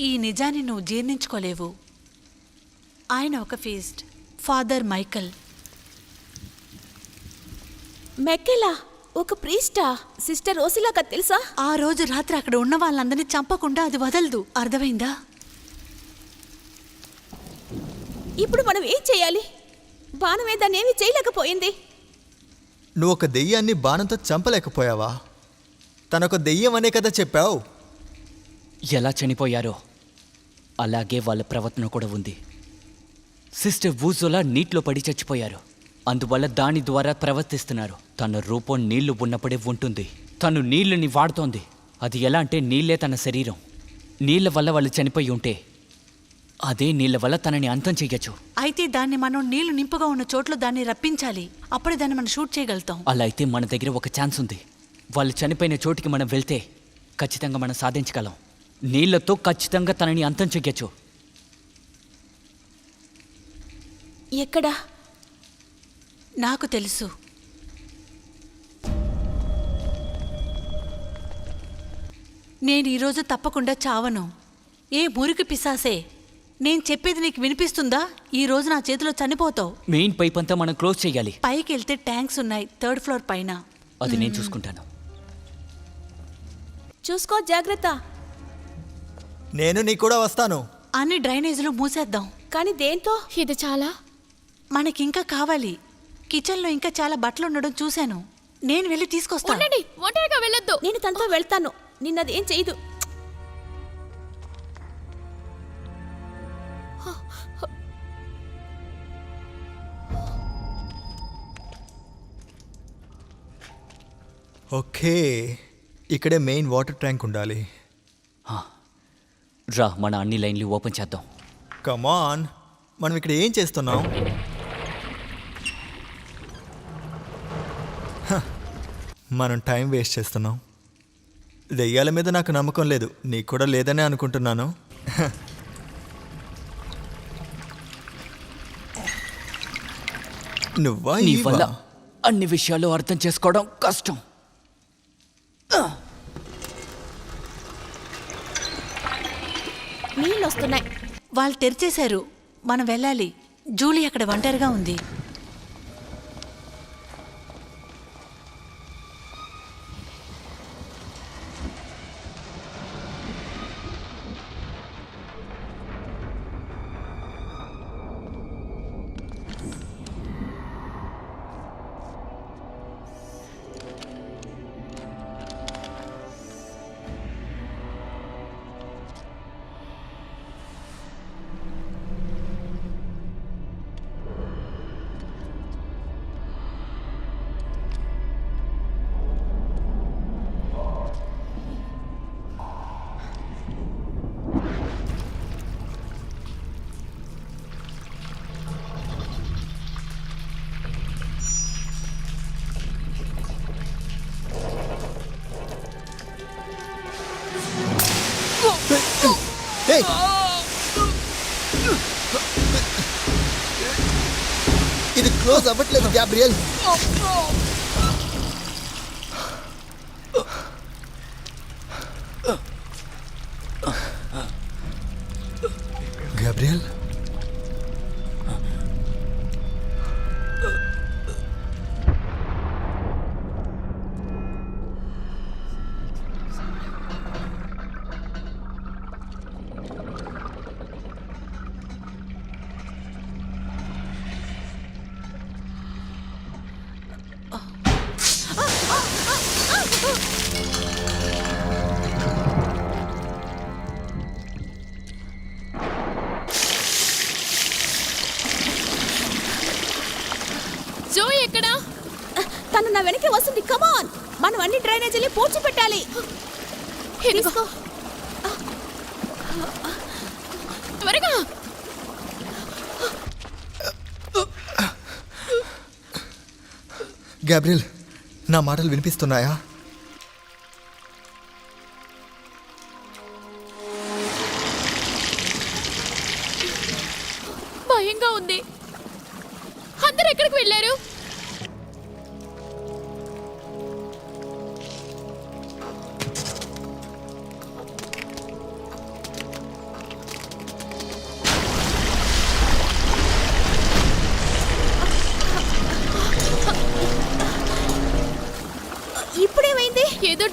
ఈ నిజాన్ని నువ్వు జీర్ణించుకోలేవు. ఆయన ఒక ఫీస్ట్, ఫాదర్ మైకల్. మెక్కెలా? ఒక ప్రీస్టా? సిస్టర్ ఓసిలాగా తెలుసా? ఆ రోజు రాత్రి అక్కడ ఉన్న వాళ్ళందరినీ చంపకుండా అది వదలదు. అర్థమైందా? ఇప్పుడు మనం ఏం చేయాలి? బాణమే దాన్ని ఏమీ చేయలేకపోయింది. నువ్వు ఒక దెయ్యాన్ని బాణంతో చంపలేకపోయావా? తనొక దెయ్యం అనే కదా చెప్పావు. ఎలా చనిపోయారో అలాగే వాళ్ళ ప్రవర్తన కూడా ఉంది. సిస్టర్ వూజోలా నీటిలో పడి చచ్చిపోయారు. అందువల్ల దాని ద్వారా ప్రవర్తిస్తున్నారు. తన రూపం నీళ్లు ఉన్నప్పుడే ఉంటుంది. తను నీళ్ళని వాడుతోంది. అది ఎలా అంటే నీళ్లే తన శరీరం. నీళ్ల వల్ల వాళ్ళు చనిపోయి ఉంటే అదే నీళ్ల వల్ల తనని అంతం చెయ్యొచ్చు. అయితే దాన్ని మనం నీళ్లు నింపుగా ఉన్న చోట్ల దాన్ని రప్పించాలి. అప్పుడే దాన్ని మనం షూట్ చేయగలుగుతాం. అలా అయితే మన దగ్గర ఒక ఛాన్స్ ఉంది. వాళ్ళు చనిపోయిన చోటికి మనం వెళ్తే ఖచ్చితంగా మనం సాధించగలం. నీళ్లతో ఖచ్చితంగా తనని అంతం చెయ్యొచ్చు. ఎక్కడా? నాకు తెలుసు. నేను ఈరోజు తప్పకుండా చావను. ఏ మురికి పిశాసే, నేను చెప్పేది నీకు వినిపిస్తుందా? ఈ రోజు నా చేతిలో చనిపోతావు. మెయిన్ పైప్ అంతా మనం క్లోజ్ చేయాలి. పైకి వెళ్తే ట్యాంక్స్ ఉన్నాయి, 3rd ఫ్లోర్ పైన. అది నేను చూసుకుంటాను. చూసుకో, జాగ్రత్త. నేను నీ కూడా వస్తాను. అన్ని డ్రైనేజీలు మూసేద్దాం. కానీ దేంతో? ఇది చాలా. మనకింకా కావాలి. కిచెన్లో ఇంకా చాలా బట్టలు ఉండడం చూశాను. నేను వెళ్ళి తీసుకొస్తాను. ఉండండి, ఒంటరిగా వెళ్ళొద్దు. నేను తనతో వెళ్తాను. నిన్నది ఏం చేయదు. ఓకే, ఇక్కడే మెయిన్ వాటర్ ట్యాంక్ ఉండాలి. రా, మన అన్ని లైన్లు ఓపెన్ చేద్దాం. కమాన్, మనం ఇక్కడ ఏం చేస్తున్నాం? మనం టైం వేస్ట్ చేస్తున్నాం. దెయ్యాల మీద నాకు నమ్మకం లేదు, నీకు కూడా లేదనే అనుకుంటున్నాను. నువ్వా? నీ ఈవా? వల్ల అన్ని విషయాలు అర్థం చేసుకోవడం కష్టం. నీళ్ళు వస్తున్నాయి. వాళ్ళు తెరిచేశారు. మనం వెళ్ళాలి. జూలీ అక్కడ ఒంటరిగా ఉంది. ఏయ్! ఇది క్లోజ్ అవ్వట్లేదు, గ్యాబ్రియల్. గ్యాబ్రియల్, జో ఎక్కడా? తను నా వెనకే వస్తుంది. కమాన్, మనం అన్ని డ్రైనేజీలు పూడ్చిపెట్టాలి. ఇదిగో. త్వరగా. గ్యాబ్రియల్, నా మాటలు వినిపిస్తున్నాయా?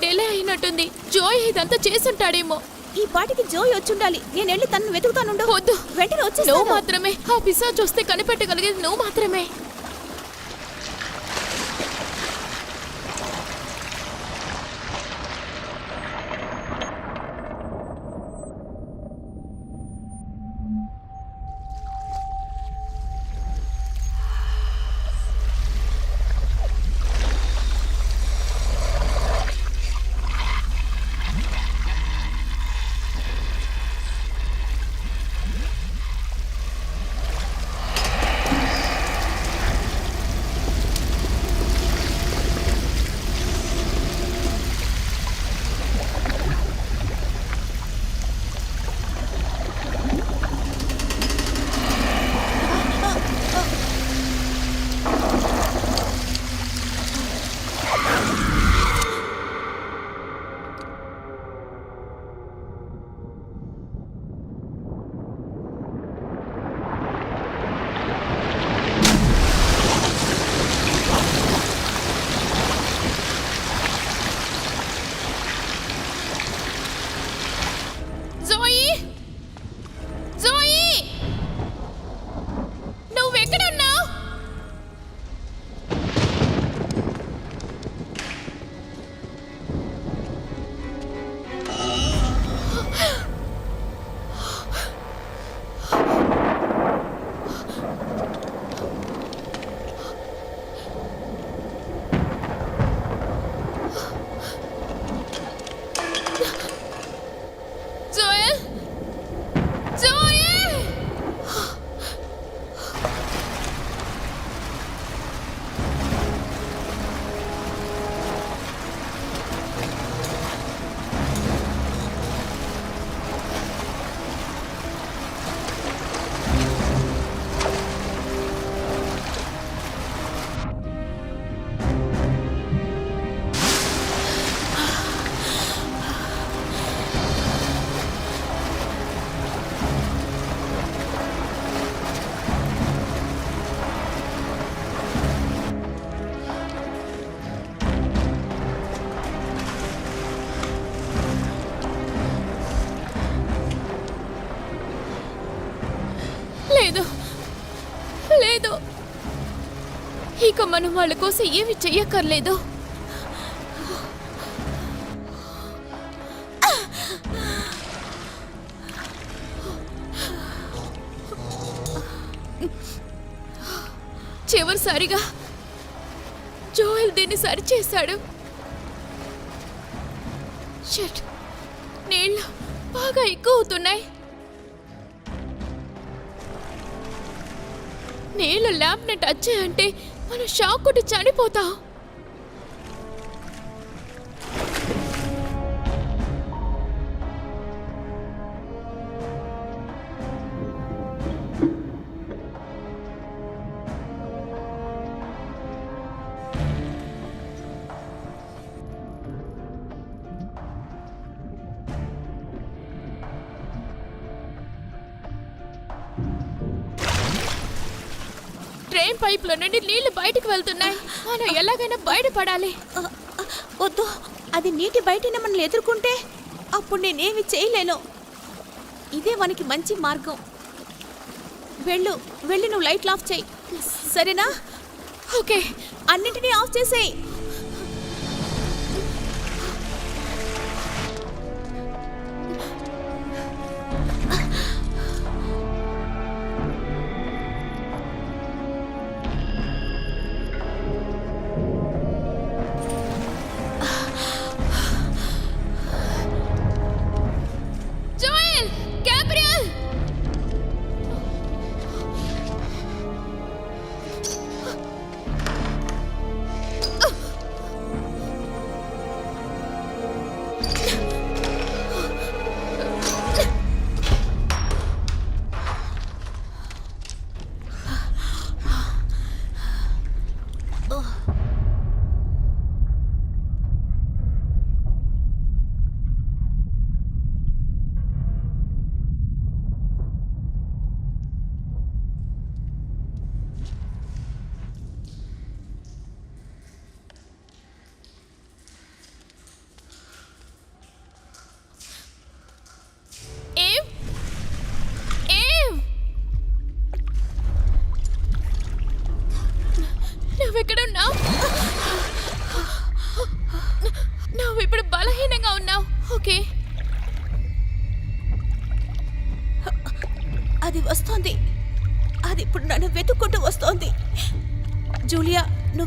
డిలే అయినట్టుంది. జోయ్ ఇదంతా చేసుంటాడేమో. ఈ పాటికి జోయ్ వచ్చుండాలి. నేను వెళ్ళి తనను వెతుకుతానుండు. వద్దు, వెంటనే నువ్వు వచ్చేస్తాను. మాత్రమే. ఆ పిశాచ్ వస్తే కనిపెట్టగలిగేది నువ్వు మాత్రమే. జోయి, జోయి, నువ్వెక్కడున్నావు? జోయల్, జోయల్! లేదు, లేదు, ఇక మనం వాళ్ళ కోసం ఏమి చెయ్యక్కర్లేదు. చివరిసారిగా జోయల్ దీన్ని సరిచేశాడు. షట్, నీళ్ళు బాగా ఎక్కువ అవుతున్నాయి. నీళ్ళు ల్యాంప్ని టచ్ చేయంటే మనం షాక్ కొట్టి చనిపోతాం. ట్రైన్ పైప్లో నుండి నీళ్లు బయటికి వెళ్తున్నాయి. మనం ఎలాగైనా బయటపడాలి. వద్దు, అది నీటి బయటనే మనల్ని ఎదుర్కొంటే అప్పుడు నేనేమి చేయలేను. ఇదే మనకి మంచి మార్గం. వెళ్ళి నువ్వు లైట్లు ఆఫ్ చేయి, సరేనా? ఓకే, అన్నింటినీ ఆఫ్ చేసేయి. జోయల్, గ్యాబ్రియల్!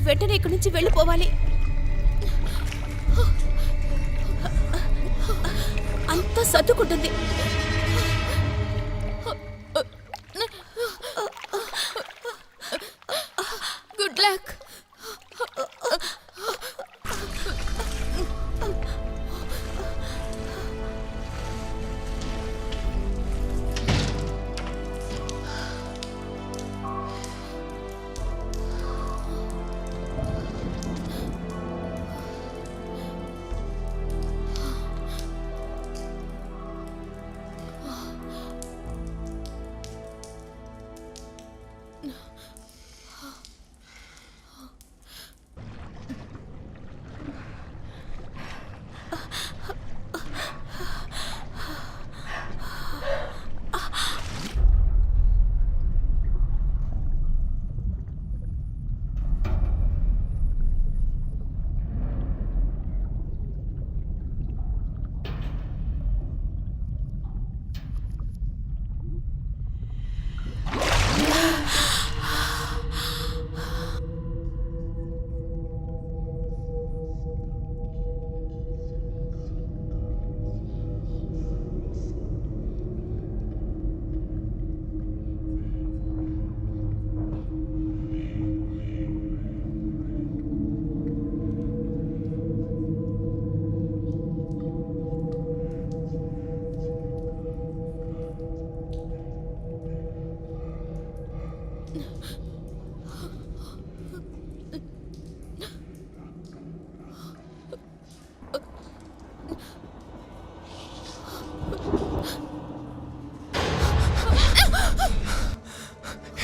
వెంటనే ఇక్కడి నుంచి వెళ్ళిపోవాలి. అంతా సర్దుకుంటుంది. Good luck.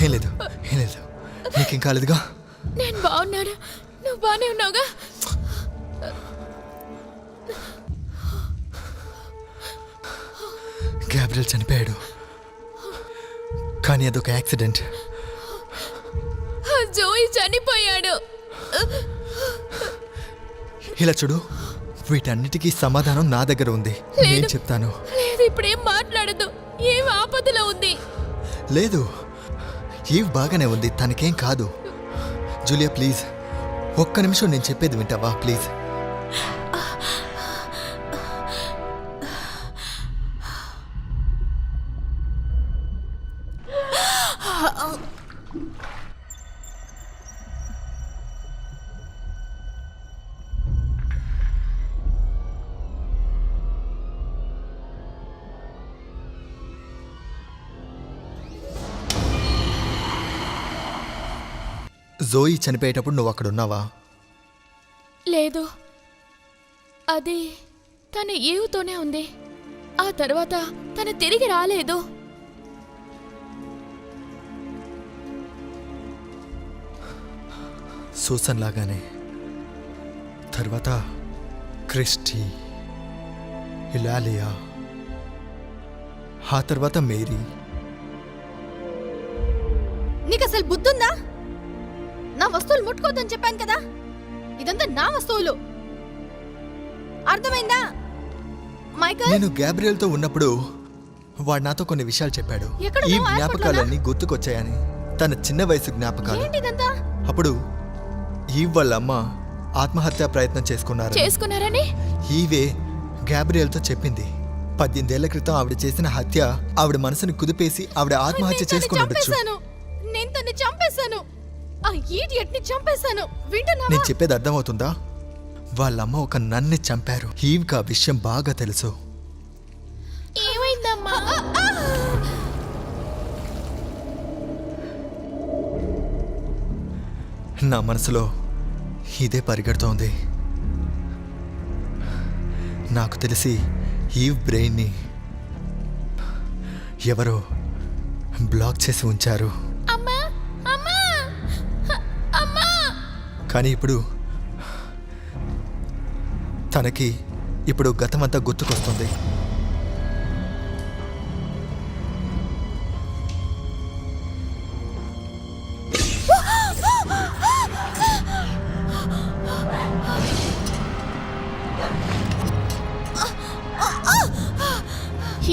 ఏం లేదు, ఏం లేదు. నీకేం కాలేదుగా? నేను బాగున్నాను. నువ్వు బానే ఉన్నావుగా? గ్యాబ్రియల్ చనిపోయాడు, కానీ అదొక యాక్సిడెంట్. జోయి చనిపోయాడు. ఇలా చూడు, వీటన్నిటికీ సమాధానం నా దగ్గర ఉంది. నేను చెప్తాను. లేదు, ఇప్పుడేం మాట్లాడదు. ఏం ఆపదలో ఉంది? లేదు, ఈవ్ బాగానే ఉంది, తనకేం కాదు. జూలియా ప్లీజ్, ఒక్క నిమిషం నేను చెప్పేది వింటావా ప్లీజ్? జోయి చనిపోయేటప్పుడు నువ్వు అక్కడ ఉన్నావా? లేదు, అది తన ఈవుతోనే ఉంది. ఆ తర్వాత తను తిరిగి రాలేదు. సూసన్ లాగానే తర్వాత క్రిస్టీ, ఇలాలియా, ఆ తర్వాత మేరీ. నీకు అసలు బుద్ధుందా? నా వస్తువులు ముట్టుకోవద్దని చెప్పాను కదా. ఇదంతా నా వస్తువులు, అర్థమైందా మైకల్? నేను గ్యాబ్రియల్తో ఉన్నప్పుడు వాడు నాతో కొన్ని విషయాలు చెప్పాడు. ఎక్కడ ఈ ఉన్నావు? జ్ఞాపకాలన్నీ గుర్తుకొచ్చాయని. తన చిన్న వయసు జ్ఞాపకాలు. ఏంటిదంతా? అప్పుడు ఈ వాళ్ళ అమ్మ ఆత్మహత్యా ప్రయత్నం చేసుకున్నారని ఈవే గ్యాబ్రియల్తో చెప్పింది. 18 ఏళ్ల క్రితం ఆవిడ చేసిన హత్య ఆవిడ మనసుని కుదిపేసి ఆవిడ ఆత్మహత్య చేసుకుని ఉండొచ్చు. నేను తన్ని చంపేశాను. ఆ ఈడియట్ ని చంపేశాను. వింటున్నావా? నేను చెప్పేది అర్థమవుతుందా? వాళ్ళమ్మ ఒక నన్ని చంపారు. ఈవ్కి ఆ విషయం బాగా తెలుసు. ఏమైందమ్మా? నా మనసులో ఇదే పరిగెడుతోంది. నాకు తెలిసి ఈవ్ బ్రెయిన్ని ఎవరో బ్లాక్ చేసి ఉంచారు. కానీ ఇప్పుడు తనకి గతమంతా గుర్తుకొస్తుంది.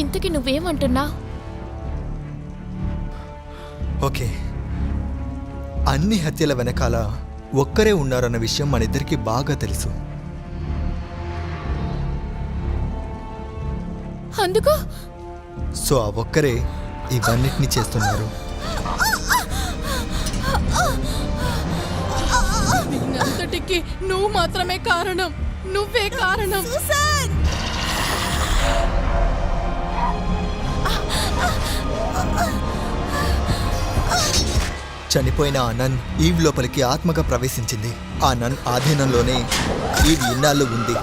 ఇంతకి నువ్వేమంటున్నావు? ఓకే, అన్ని హత్యల వెనకాల ఒక్కరే ఉన్నారన్న విషయం మనిద్దరికీ బాగా తెలుసు. అందుకు సో ఆ ఒక్కరే ఇవన్నిటిని చేస్తున్నారు. దీనంతటికి నువ్వు మాత్రమే కారణం. నువ్వే కారణం. చనిపోయిన ఆ నన్ ఈవ్ లోపలికి ఆత్మగా ప్రవేశించింది. ఆ నన్ ఆధీనంలోనే ఈవ్ ఇన్నాళ్ళు ఉంది.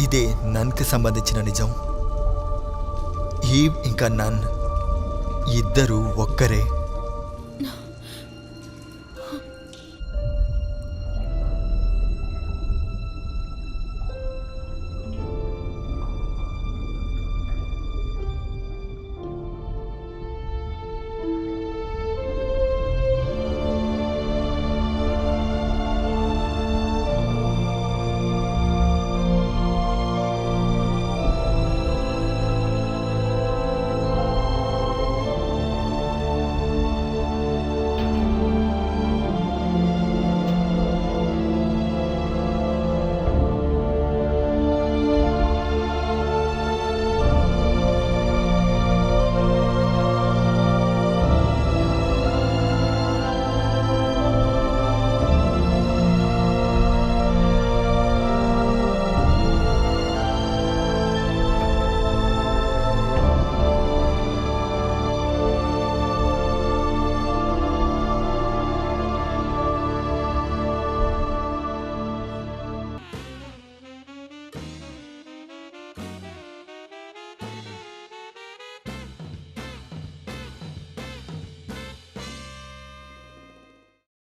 ఇదే నన్కి సంబంధించిన నిజం. ఈవ్ ఇంకా నన్ ఇద్దరూ ఒక్కరే.